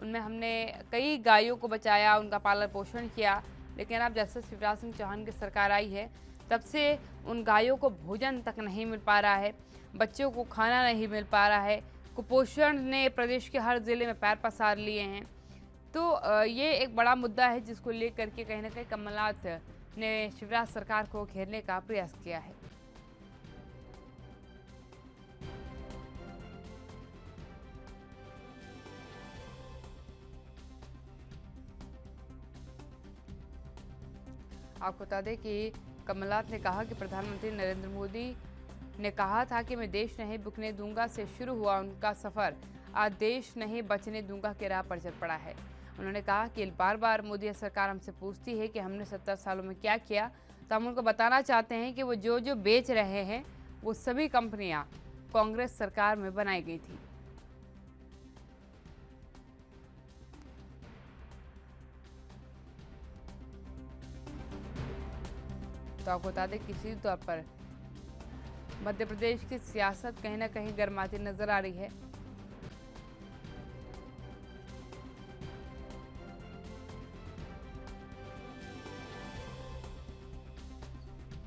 उनमें हमने कई गायों को बचाया, उनका पालन पोषण किया, लेकिन अब जब से शिवराज सिंह चौहान की सरकार आई है तब से उन गायों को भोजन तक नहीं मिल पा रहा है, बच्चों को खाना नहीं मिल पा रहा है। कुपोषण ने प्रदेश के हर ज़िले में पैर पसार लिए हैं। तो ये एक बड़ा मुद्दा है जिसको लेकर के कहीं ना कहीं कमलनाथ ने शिवराज सरकार को घेरने का प्रयास किया है। आपको बता दें कि कमलनाथ ने कहा कि प्रधानमंत्री नरेंद्र मोदी ने कहा था कि मैं देश नहीं बिकने दूंगा से शुरू हुआ उनका सफर आज देश नहीं बचने दूंगा के राह पर चल पड़ा है। उन्होंने कहा कि बार बार मोदी सरकार हमसे पूछती है कि हमने 70 सालों में क्या किया, तो हम उनको बताना चाहते हैं कि वो जो बेच रहे हैं वो सभी कंपनियां कांग्रेस सरकार में बनाई गई थी। तो आपको बता दें किसी तौर पर मध्य प्रदेश की सियासत कहीं ना कहीं गर्माती नजर आ रही है।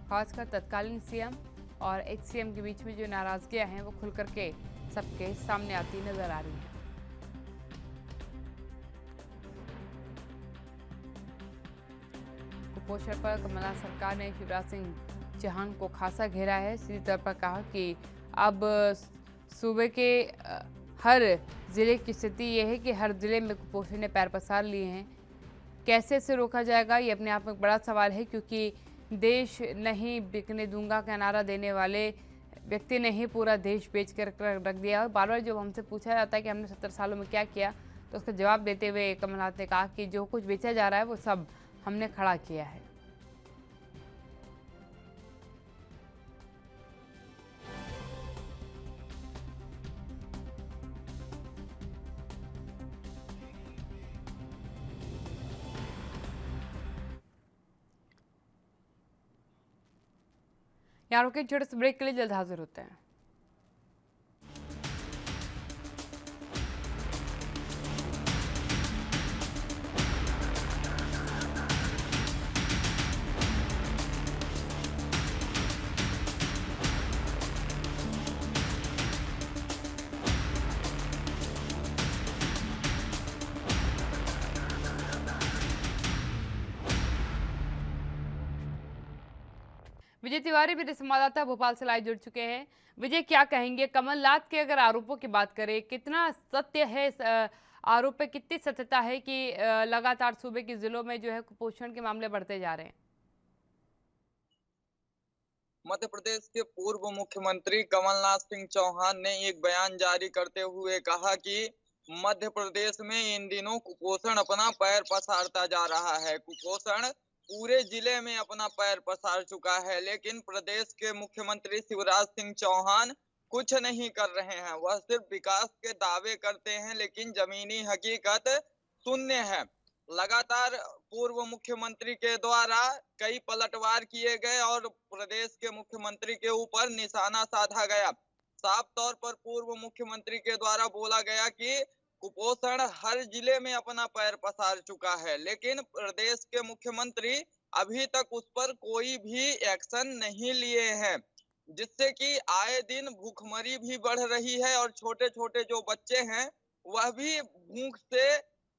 खासकर तत्कालीन सीएम और एक्स सीएम के बीच में जो नाराजगियां हैं वो खुल करके सबके सामने आती नजर आ रही हैं। कुपोषण पर कमलनाथ सरकार ने शिवराज सिंह चौहान को खासा घेरा है। सीधी तौर पर कहा कि अब सूबे के हर जिले की स्थिति यह है कि हर जिले में कुपोषण ने पैर पसार लिए हैं। कैसे इसे रोका जाएगा, ये अपने आप में एक बड़ा सवाल है, क्योंकि देश नहीं बिकने दूंगा का नारा देने वाले व्यक्ति ने ही पूरा देश बेच कर रख दिया। और बार बार जब हमसे पूछा जाता है कि हमने 70 सालों में क्या किया, तो उसका जवाब देते हुए कमलनाथ ने कहा कि जो कुछ बेचा जा रहा है वो सब हमने खड़ा किया है। यहाँ रुके छोटे से ब्रेक के लिए, जल्द हाजिर होते हैं। विजय तिवारी मेरे संवाददाता भोपाल से लाइव जुड़ चुके हैं। विजय, क्या कहेंगे कमलनाथ के अगर आरोपों की बात करें, कितना सत्य है इस आरोप पे, कितनी सत्यता है कि लगातार सूबे के जिलों में जो है कुपोषण के मामले बढ़ते जा रहे हैं? मध्य प्रदेश के पूर्व मुख्यमंत्री कमलनाथ सिंह चौहान ने एक बयान जारी करते हुए कहा कि मध्य प्रदेश में इन दिनों कुपोषण अपना पैर पसारता जा रहा है। कुपोषण पूरे जिले में अपना पैर पसार चुका है, लेकिन प्रदेश के मुख्यमंत्री शिवराज सिंह चौहान कुछ नहीं कर रहे हैं। वह सिर्फ विकास के दावे करते हैं, लेकिन जमीनी हकीकत शून्य है। लगातार पूर्व मुख्यमंत्री के द्वारा कई पलटवार किए गए और प्रदेश के मुख्यमंत्री के ऊपर निशाना साधा गया। साफ तौर पर पूर्व मुख्यमंत्री के द्वारा बोला गया कि कुपोषण हर जिले में अपना पैर पसार चुका है, लेकिन प्रदेश के मुख्यमंत्री अभी तक उस पर कोई भी एक्शन नहीं लिए हैं, जिससे कि आए दिन भूखमरी भी बढ़ रही है और छोटे छोटे जो बच्चे हैं वह भी भूख से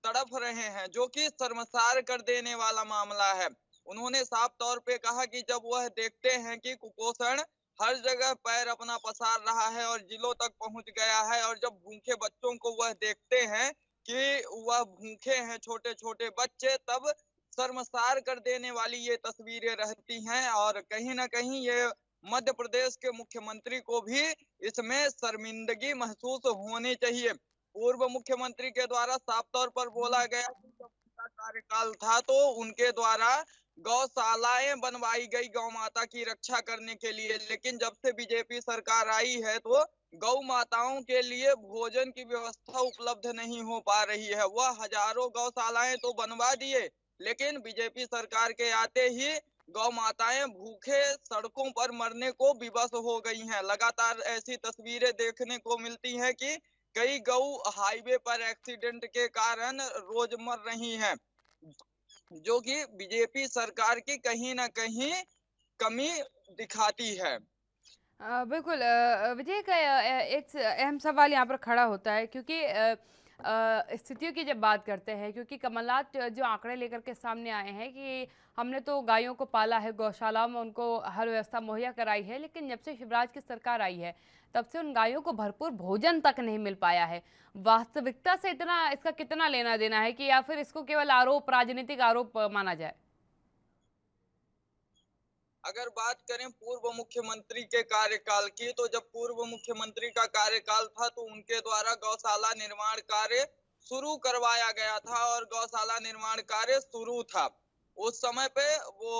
तड़प रहे हैं, जो कि शर्मसार कर देने वाला मामला है। उन्होंने साफ तौर पे कहा कि जब वह देखते हैं कि कुपोषण हर जगह पैर अपना पसार रहा है और जिलों तक पहुंच गया है, और जब भूखे बच्चों को वह देखते हैं कि वह भूखे हैं छोटे छोटे बच्चे, तब शर्मसार कर देने वाली ये तस्वीरें रहती हैं। और कहीं ना कहीं ये मध्य प्रदेश के मुख्यमंत्री को भी इसमें शर्मिंदगी महसूस होनी चाहिए। पूर्व मुख्यमंत्री के द्वारा साफ तौर पर बोला गया कि जब उनका कार्यकाल था तो उनके द्वारा गौशालाएं बनवाई गई गौ माता की रक्षा करने के लिए, लेकिन जब से बीजेपी सरकार आई है तो गौ माताओं के लिए भोजन की व्यवस्था उपलब्ध नहीं हो पा रही है। वह हजारों गौशालाएं तो बनवा दिए, लेकिन बीजेपी सरकार के आते ही गौ माताएं भूखे सड़कों पर मरने को विवश हो गई हैं। लगातार ऐसी तस्वीरें देखने को मिलती हैं कि कई गौ हाईवे पर एक्सीडेंट के कारण रोज मर रही हैं, जो कि बीजेपी सरकार की कहीं ना कहीं कमी दिखाती है। बिल्कुल विजय का एक अहम सवाल यहाँ पर खड़ा होता है, क्योंकि स्थितियों की जब बात करते हैं, क्योंकि कमलनाथ जो आंकड़े लेकर के सामने आए हैं कि हमने तो गायों को पाला है, गौशालाओं में उनको हर व्यवस्था मुहैया कराई है, लेकिन जब से शिवराज की सरकार आई है तब से उन गायों को भरपूर भोजन तक नहीं मिल पाया है। वास्तविकता से इतना इसका कितना लेना देना है, कि या फिर इसको केवल आरोप, राजनीतिक आरोप माना जाए? अगर बात करें पूर्व मुख्यमंत्री के कार्यकाल की, तो जब पूर्व मुख्यमंत्री का कार्यकाल था तो उनके द्वारा गौशाला निर्माण कार्य शुरू करवाया गया था और गौशाला निर्माण कार्य शुरू था। उस समय पे वो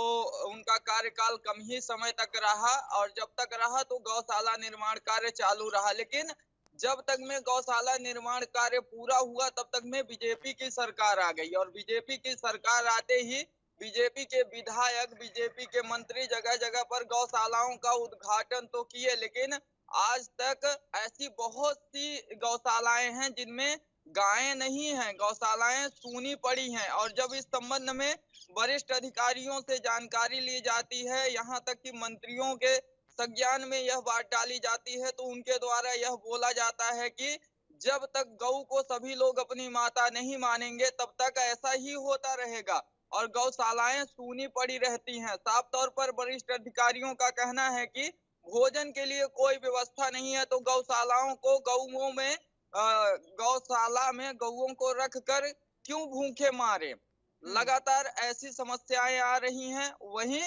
उनका कार्यकाल कम ही समय तक रहा, और जब तक रहा तो गौशाला निर्माण कार्य चालू रहा। लेकिन जब तक में गौशाला निर्माण कार्य पूरा हुआ तब तक में बीजेपी की सरकार आ गई, और बीजेपी की सरकार आते ही बीजेपी के विधायक, बीजेपी के मंत्री जगह जगह पर गौशालाओं का उद्घाटन तो किए, लेकिन आज तक ऐसी बहुत सी गौशालाएं हैं जिनमें गायें नहीं हैं, गौशालाएं सूनी पड़ी हैं। और जब इस संबंध में वरिष्ठ अधिकारियों से जानकारी ली जाती है, यहाँ तक कि मंत्रियों के संज्ञान में यह बात डाली जाती है, तो उनके द्वारा यह बोला जाता है कि जब तक गऊ को सभी लोग अपनी माता नहीं मानेंगे, तब तक ऐसा ही होता रहेगा और गौशालाएं सूनी पड़ी रहती हैं। साफ तौर पर वरिष्ठ अधिकारियों का कहना है कि भोजन के लिए कोई व्यवस्था नहीं है, तो गौशालाओं को गऊओं में गौशाला में गऊओं को रख कर क्यों भूखे मारे। लगातार ऐसी समस्याएं आ रही हैं। वहीं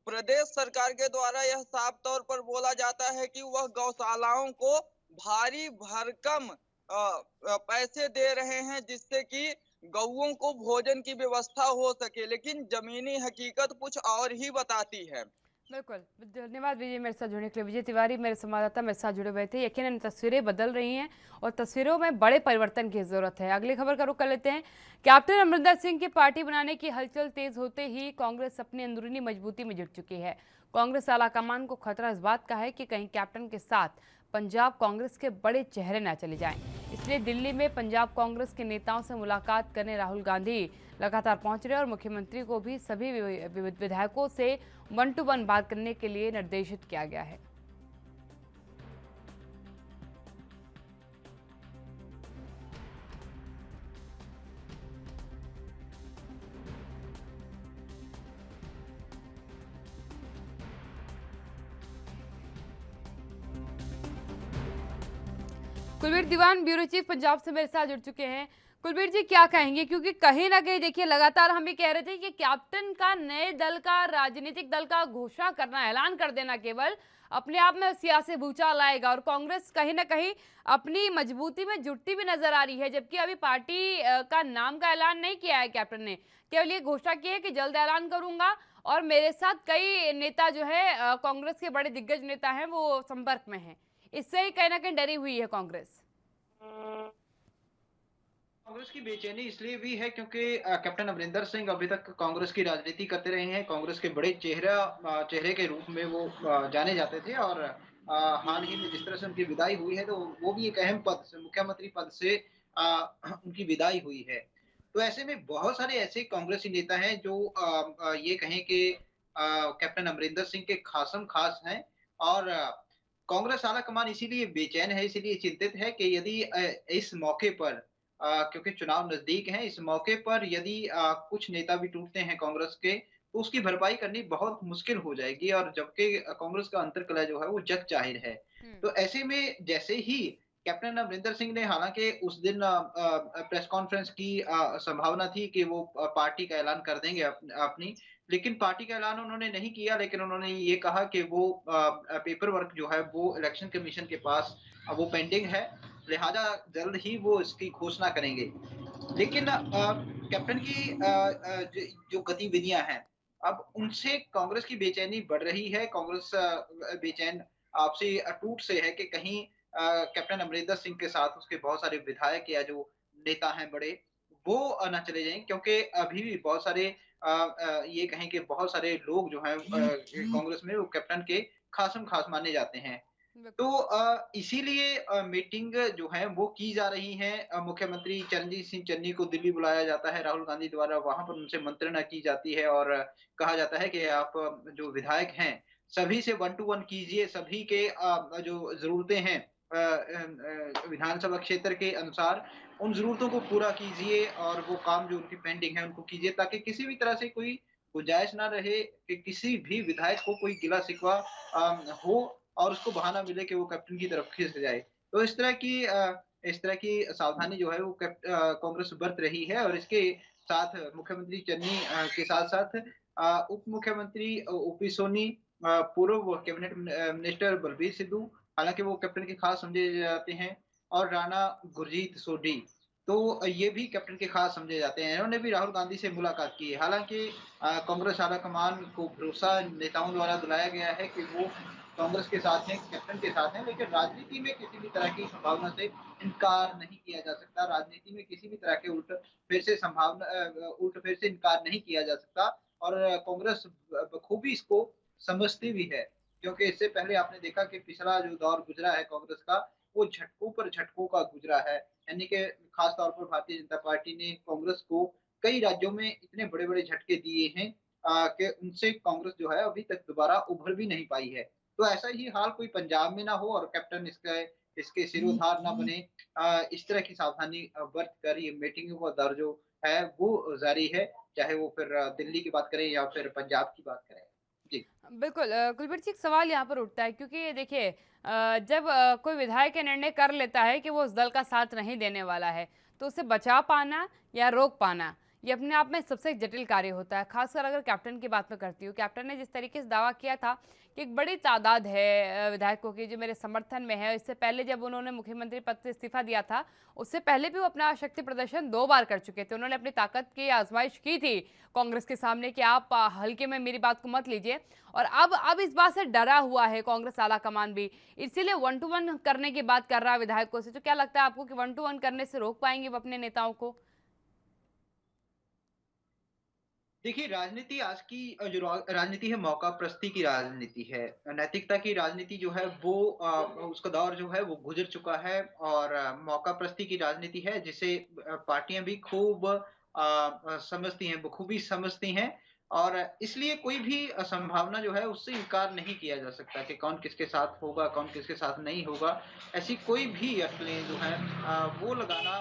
प्रदेश सरकार के द्वारा यह साफ तौर पर बोला जाता है कि वह गौशालाओं को भारी भरकम पैसे दे रहे हैं, जिससे कि गऊओं को भोजन की व्यवस्था हो सके, लेकिन जमीनी हकीकत कुछ और ही बताती है। बिल्कुल, धन्यवाद विजय मेरे साथ जुड़ने के लिए। विजय तिवारी मेरे संवाददाता मेरे साथ जुड़े हुए थे। यकीनन तस्वीरें बदल रही हैं और तस्वीरों में बड़े परिवर्तन की जरूरत है। अगली खबर का रुख कर लेते हैं। कैप्टन अमरिंदर सिंह की पार्टी बनाने की हलचल तेज होते ही कांग्रेस अपनी अंदरूनी मजबूती में जुट चुकी है। कांग्रेस आलाकमान को खतरा इस बात का है कि कहीं कैप्टन के साथ पंजाब कांग्रेस के बड़े चेहरे न चले जाएं। इसलिए दिल्ली में पंजाब कांग्रेस के नेताओं से मुलाकात करने राहुल गांधी लगातार पहुंच रहे और मुख्यमंत्री को भी सभी विधायकों से 1-to-1 बात करने के लिए निर्देशित किया गया है। कुलबीर दीवान ब्यूरो चीफ पंजाब से मेरे साथ जुड़ चुके हैं। कुलबीर जी क्या कहेंगे, क्योंकि कहीं ना कहीं देखिए लगातार हम ये कह रहे थे कि कैप्टन का नए दल का राजनीतिक दल का घोषणा करना, ऐलान कर देना केवल अपने आप में सियासी भूचाल आएगा और कांग्रेस कहीं ना कहीं अपनी मजबूती में जुटती भी नजर आ रही है। जबकि अभी पार्टी का नाम का ऐलान नहीं किया है कैप्टन ने, केवल ये घोषणा की है कि जल्द ऐलान करूंगा और मेरे साथ कई नेता जो है कांग्रेस के बड़े दिग्गज नेता हैं वो संपर्क में हैं। इससे ही कहीं ना कहीं डरी हुई है कांग्रेस। कांग्रेस की बेचैनी इसलिए भी है क्योंकि कैप्टन अमरिंदर सिंह अभी तक कांग्रेस की राजनीति करते रहे हैं। कांग्रेस के बड़े चेहरे के रूप में वो जाने जाते थे और हाल ही में जिस तरह से उनकी विदाई हुई है, तो वो भी एक अहम पद से, मुख्यमंत्री पद से उनकी विदाई हुई है। तो ऐसे में बहुत सारे ऐसे कांग्रेसी नेता हैं जो ये कहें कि कैप्टन अमरिंदर सिंह के खासम खास हैं और कांग्रेस आलाकमान इसीलिए बेचैन है, इसीलिए चिंतित है कि यदि इस मौके पर क्योंकि चुनाव नजदीक है, इस मौके पर यदि कुछ नेता भी टूटते हैं कांग्रेस के, तो उसकी भरपाई करनी बहुत मुश्किल हो जाएगी और जबकि कांग्रेस का अंतर्कलह जो है वो जग जाहिर है। तो ऐसे में जैसे ही कैप्टन अमरिंदर सिंह ने, हालांकि उस दिन प्रेस कॉन्फ्रेंस की संभावना थी कि वो पार्टी का ऐलान कर देंगे अपनी, लेकिन पार्टी का ऐलान उन्होंने नहीं किया। लेकिन उन्होंने ये कहा कि वो पेपर वर्क जो है वो इलेक्शन कमीशन के पास वो पेंडिंग है, लिहाजा जल्द ही वो इसकी घोषणा करेंगे। लेकिन कैप्टन की जो गतिविधियां हैं, अब उनसे कांग्रेस की बेचैनी बढ़ रही है। कांग्रेस बेचैन आपसी टूट से है कि कहीं कैप्टन अमरिंदर सिंह के साथ उसके बहुत सारे विधायक या जो नेता हैं बड़े, वो न चले जाएं, क्योंकि अभी भी बहुत सारे ये कहें कि बहुत सारे लोग जो हैं कांग्रेस में वो कैप्टन के खासम खास माने जाते हैं। तो इसीलिए मीटिंग जो है वो की जा रही है। मुख्यमंत्री चरणजीत सिंह चन्नी को दिल्ली बुलाया जाता है राहुल गांधी द्वारा, वहां पर उनसे मंत्रणा की जाती है और कहा जाता है कि आप जो विधायक हैं सभी से 1-to-1 कीजिए, सभी के जो जरूरतें हैं विधानसभा क्षेत्र के अनुसार उन जरूरतों को पूरा कीजिए और वो काम जो उनकी पेंडिंग है उनको कीजिए, ताकि किसी भी तरह से कोई गुंजाइश ना रहे कि किसी भी विधायक को कोई गिला शिकवा हो और उसको बहाना मिले कि वो कैप्टन की तरफ खिसक जाए। तो इस तरह की सावधानी जो है वो कांग्रेस बरत रही है और इसके साथ मुख्यमंत्री चन्नी के साथ उप मुख्यमंत्री ओपी सोनी, पूर्व कैबिनेट मिनिस्टर बलबीर सिद्धू, हालांकि वो कैप्टन के खास समझे जाते हैं, और राणा गुरजीत सोढी, तो ये भी कैप्टन के खास समझे जाते हैं। इन्होंने भी राहुल गांधी से मुलाकात की है। हालांकि कांग्रेस आलाकमान को भरोसा नेताओं द्वारा दिलाया गया है कि वो कांग्रेस के साथ हैं, कैप्टन के साथ हैं, लेकिन राजनीति में किसी भी तरह की संभावना से इनकार नहीं किया जा सकता। राजनीति में किसी भी तरह के उल्ट फेर से इनकार नहीं किया जा सकता और कांग्रेस बखूबी इसको समझती भी है, क्योंकि इससे पहले आपने देखा कि पिछला जो दौर गुजरा है कांग्रेस का, वो झटकों पर झटकों का गुजरा है। यानी कि खास तौर पर भारतीय जनता पार्टी ने कांग्रेस को कई राज्यों में इतने बड़े-बड़े झटके दिए हैं कि उनसे कांग्रेस जो है अभी तक दोबारा उभर भी नहीं पाई है। तो ऐसा ही हाल कोई पंजाब में ना हो और कैप्टन इसके सिरोधार ना बने, इस तरह की सावधानी बरत कर ये मीटिंगों का दौर जो है वो जारी है, चाहे वो फिर दिल्ली की बात करें या फिर पंजाब की बात करें। जी। बिल्कुल कुलबीर जी, एक सवाल यहाँ पर उठता है क्योंकि ये देखिए जब कोई विधायक ये निर्णय कर लेता है कि वो उस दल का साथ नहीं देने वाला है, तो उसे बचा पाना या रोक पाना ये अपने आप में सबसे जटिल कार्य होता है। खासकर अगर कैप्टन की बात मैं करती हूँ, कैप्टन ने जिस तरीके से दावा किया था कि एक बड़ी तादाद है विधायकों की जो मेरे समर्थन में है। इससे पहले जब उन्होंने मुख्यमंत्री पद से इस्तीफा दिया था, उससे पहले भी वो अपना शक्ति प्रदर्शन 2 बार कर चुके थे। उन्होंने अपनी ताकत की आजमाइश की थी कांग्रेस के सामने कि आप हल्के में मेरी बात को मत लीजिए, और अब इस बात से डरा हुआ है कांग्रेस आला कमान भी, इसीलिए 1 टू 1 करने की बात कर रहा है विधायकों से। तो क्या लगता है आपको कि 1 टू 1 करने से रोक पाएंगे वो अपने नेताओं को? देखिए, राजनीति आज की जो राजनीति है मौका प्रस्ती की राजनीति है। नैतिकता की राजनीति जो है वो उसका दौर जो है वो गुजर चुका है और मौका प्रस्ती की राजनीति है जिसे पार्टियां भी खूब समझती हैं, बखूबी समझती हैं और इसलिए कोई भी संभावना जो है उससे इनकार नहीं किया जा सकता कि कौन किसके साथ होगा, कौन किसके साथ नहीं होगा। ऐसी कोई भी अटकलें जो है वो लगाना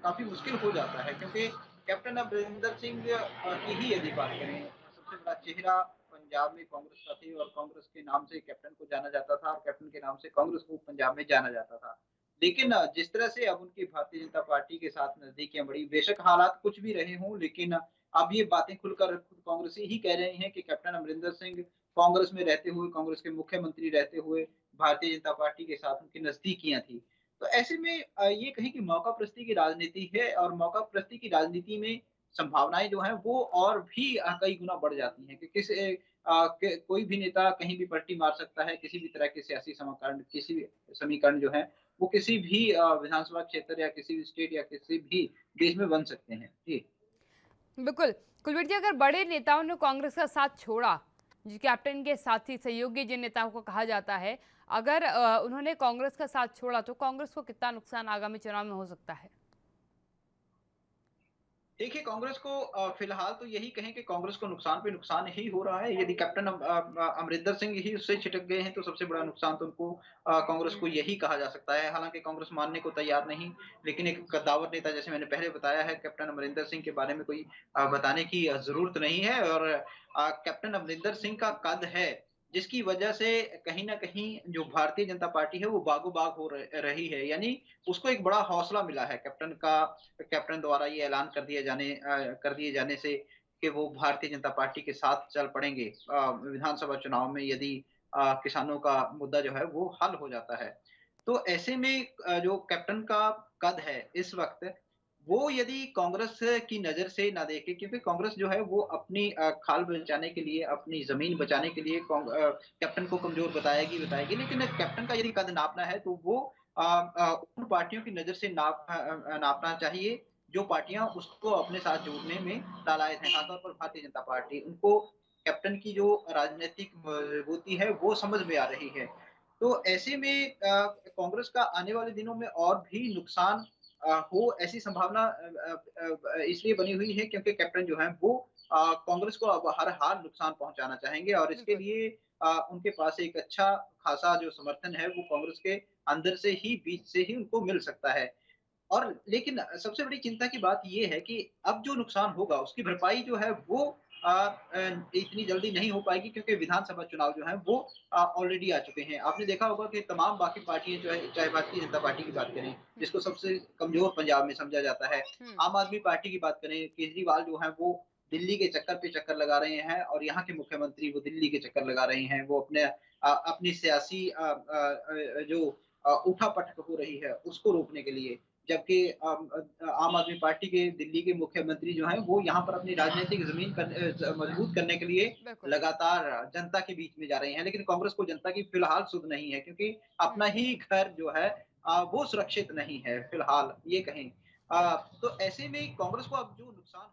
काफ़ी मुश्किल हो जाता है क्योंकि कैप्टन अमरिंदर सिंह की ही यदि बात करें, सबसे बड़ा चेहरा पंजाब में कांग्रेस का थे और कांग्रेस के नाम से कैप्टन को जाना जाता था और कैप्टन के नाम से कांग्रेस को पंजाब में जाना जाता था। लेकिन जिस तरह से अब उनकी भारतीय जनता पार्टी के साथ नजदीकियां बढ़ी, बेशक हालात कुछ भी रहे हों, लेकिन अब ये बातें खुलकर खुद कांग्रेसी ही कह रहे हैं कि कैप्टन अमरिंदर सिंह कांग्रेस में रहते हुए, कांग्रेस के मुख्यमंत्री रहते हुए भारतीय जनता पार्टी के साथ उनकी नजदीकियां थी। तो ऐसे में ये कहें कि मौका प्रस्ती की राजनीति है और मौका प्रस्ती की राजनीति में संभावनाएं जो हैं वो और भी कई गुना बढ़ जाती हैं कि कोई भी नेता कहीं भी पलटी मार सकता है, किसी भी तरह के सियासी समीकरण किसी भी समीकरण जो है वो किसी भी विधानसभा क्षेत्र या किसी भी स्टेट या किसी भी देश में बन सकते हैं। जी। बिल्कुल। कुलवीर जी, अगर बड़े नेताओं ने कांग्रेस का साथ छोड़ा, जो कैप्टन के साथी सहयोगी जिन नेताओं को कहा जाता है, अगर उन्होंने कांग्रेस का साथ छोड़ा तो कांग्रेस को कितना नुकसान आगामी चुनाव में हो सकता है? देखिए, कांग्रेस को फिलहाल तो यही कहें कि कांग्रेस को नुकसान पे नुकसान ही हो रहा है। यदि कैप्टन अमरिंदर सिंह ही उससे छिटक गए हैं तो सबसे बड़ा नुकसान तो उनको कांग्रेस को यही कहा जा सकता है। हालांकि कांग्रेस मानने को तैयार नहीं, लेकिन एक कद्दावर नेता जैसे मैंने पहले बताया है, कैप्टन अमरिंदर सिंह के बारे में कोई बताने की जरूरत नहीं है और कैप्टन अमरिंदर सिंह का कद है जिसकी वजह से कहीं न कहीं जो भारतीय जनता पार्टी है वो बागो-बाग हो रही है। यानी उसको एक बड़ा हौसला मिला है कैप्टन द्वारा ये ऐलान कर दिए जाने से कि वो भारतीय जनता पार्टी के साथ चल पड़ेंगे विधानसभा चुनाव में यदि किसानों का मुद्दा जो है वो हल हो जाता है। तो ऐसे में जो कैप्टन का कद है इस वक़्त वो यदि कांग्रेस की नज़र से ना देखे क्योंकि कांग्रेस जो है वो अपनी खाल बचाने के लिए, अपनी ज़मीन बचाने के लिए कैप्टन को कमज़ोर बताएगी, लेकिन कैप्टन का यदि कद नापना है तो वो उन पार्टियों की नज़र से नापना चाहिए, जो पार्टियां उसको अपने साथ जोड़ने में लालायत हैं, खासतौर पर भारतीय जनता पार्टी। उनको कैप्टन की जो राजनीतिक मजबूती है वो समझ में आ रही है। तो ऐसे में कांग्रेस का आने वाले दिनों में और भी नुकसान हो ऐसी संभावना इसलिए बनी हुई है क्योंकि कैप्टन जो है वो कांग्रेस को अब हर हाल नुकसान पहुंचाना चाहेंगे और इसके बिल्कुल। लिए उनके पास एक अच्छा खासा जो समर्थन है वो कांग्रेस के अंदर से ही बीच से ही उनको मिल सकता है। और लेकिन सबसे बड़ी चिंता की बात ये है कि अब जो नुकसान होगा उसकी भरपाई जो है वो इतनी जल्दी नहीं हो पाएगी क्योंकि विधानसभा चुनाव जो है वो ऑलरेडी आ चुके हैं। आपने देखा होगा कि तमाम बाकी पार्टियां जो है चाहे भारतीय जनता पार्टी की बात करें जिसको सबसे कमजोर पंजाब में समझा जाता है, हुँ। आम आदमी पार्टी की बात करें, केजरीवाल जो है वो दिल्ली के चक्कर पे चक्कर लगा रहे हैं और यहाँ के मुख्यमंत्री वो दिल्ली के चक्कर लगा रहे हैं। वो अपनी सियासी जो उठापटक हो रही है उसको रोकने के लिए, जबकि आम आदमी पार्टी के दिल्ली के मुख्यमंत्री जो हैं वो यहाँ पर अपनी राजनीतिक जमीन मजबूत करने के लिए बिल्कुल। लगातार जनता के बीच में जा रहे हैं, लेकिन कांग्रेस को जनता की फिलहाल सुध नहीं है क्योंकि अपना ही घर जो है वो सुरक्षित नहीं है फिलहाल ये कहें। तो ऐसे में कांग्रेस को अब जो नुकसान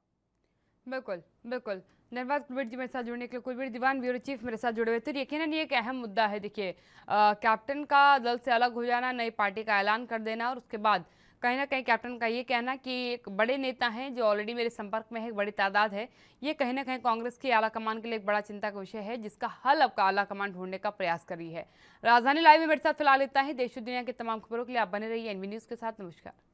बिल्कुल, बिल्कुल। धन्यवाद कुलवीर जी मेरे साथ जुड़ने के लिए। कुलवीर दीवान ब्यूरो चीफ मेरे साथ जुड़े हुए थे। यकीनन ये एक अहम मुद्दा है। देखिए कैप्टन का दल से अलग हो जाना, नई पार्टी का ऐलान कर देना और उसके बाद कहीं ना कहीं कैप्टन का ये कहना कि एक बड़े नेता हैं जो ऑलरेडी मेरे संपर्क में है, एक बड़ी तादाद है, ये कहीं ना कहीं कांग्रेस की आला कमान के लिए एक बड़ा चिंता का विषय है, जिसका हल अब का आला कमान ढूंढने का प्रयास कर रही है। राजधानी लाइव में मेरे साथ फिलहाल इतना ही। देश और दुनिया की तमाम खबरों के लिए आप बने रहिए एनवी न्यूज़ के साथ। नमस्कार।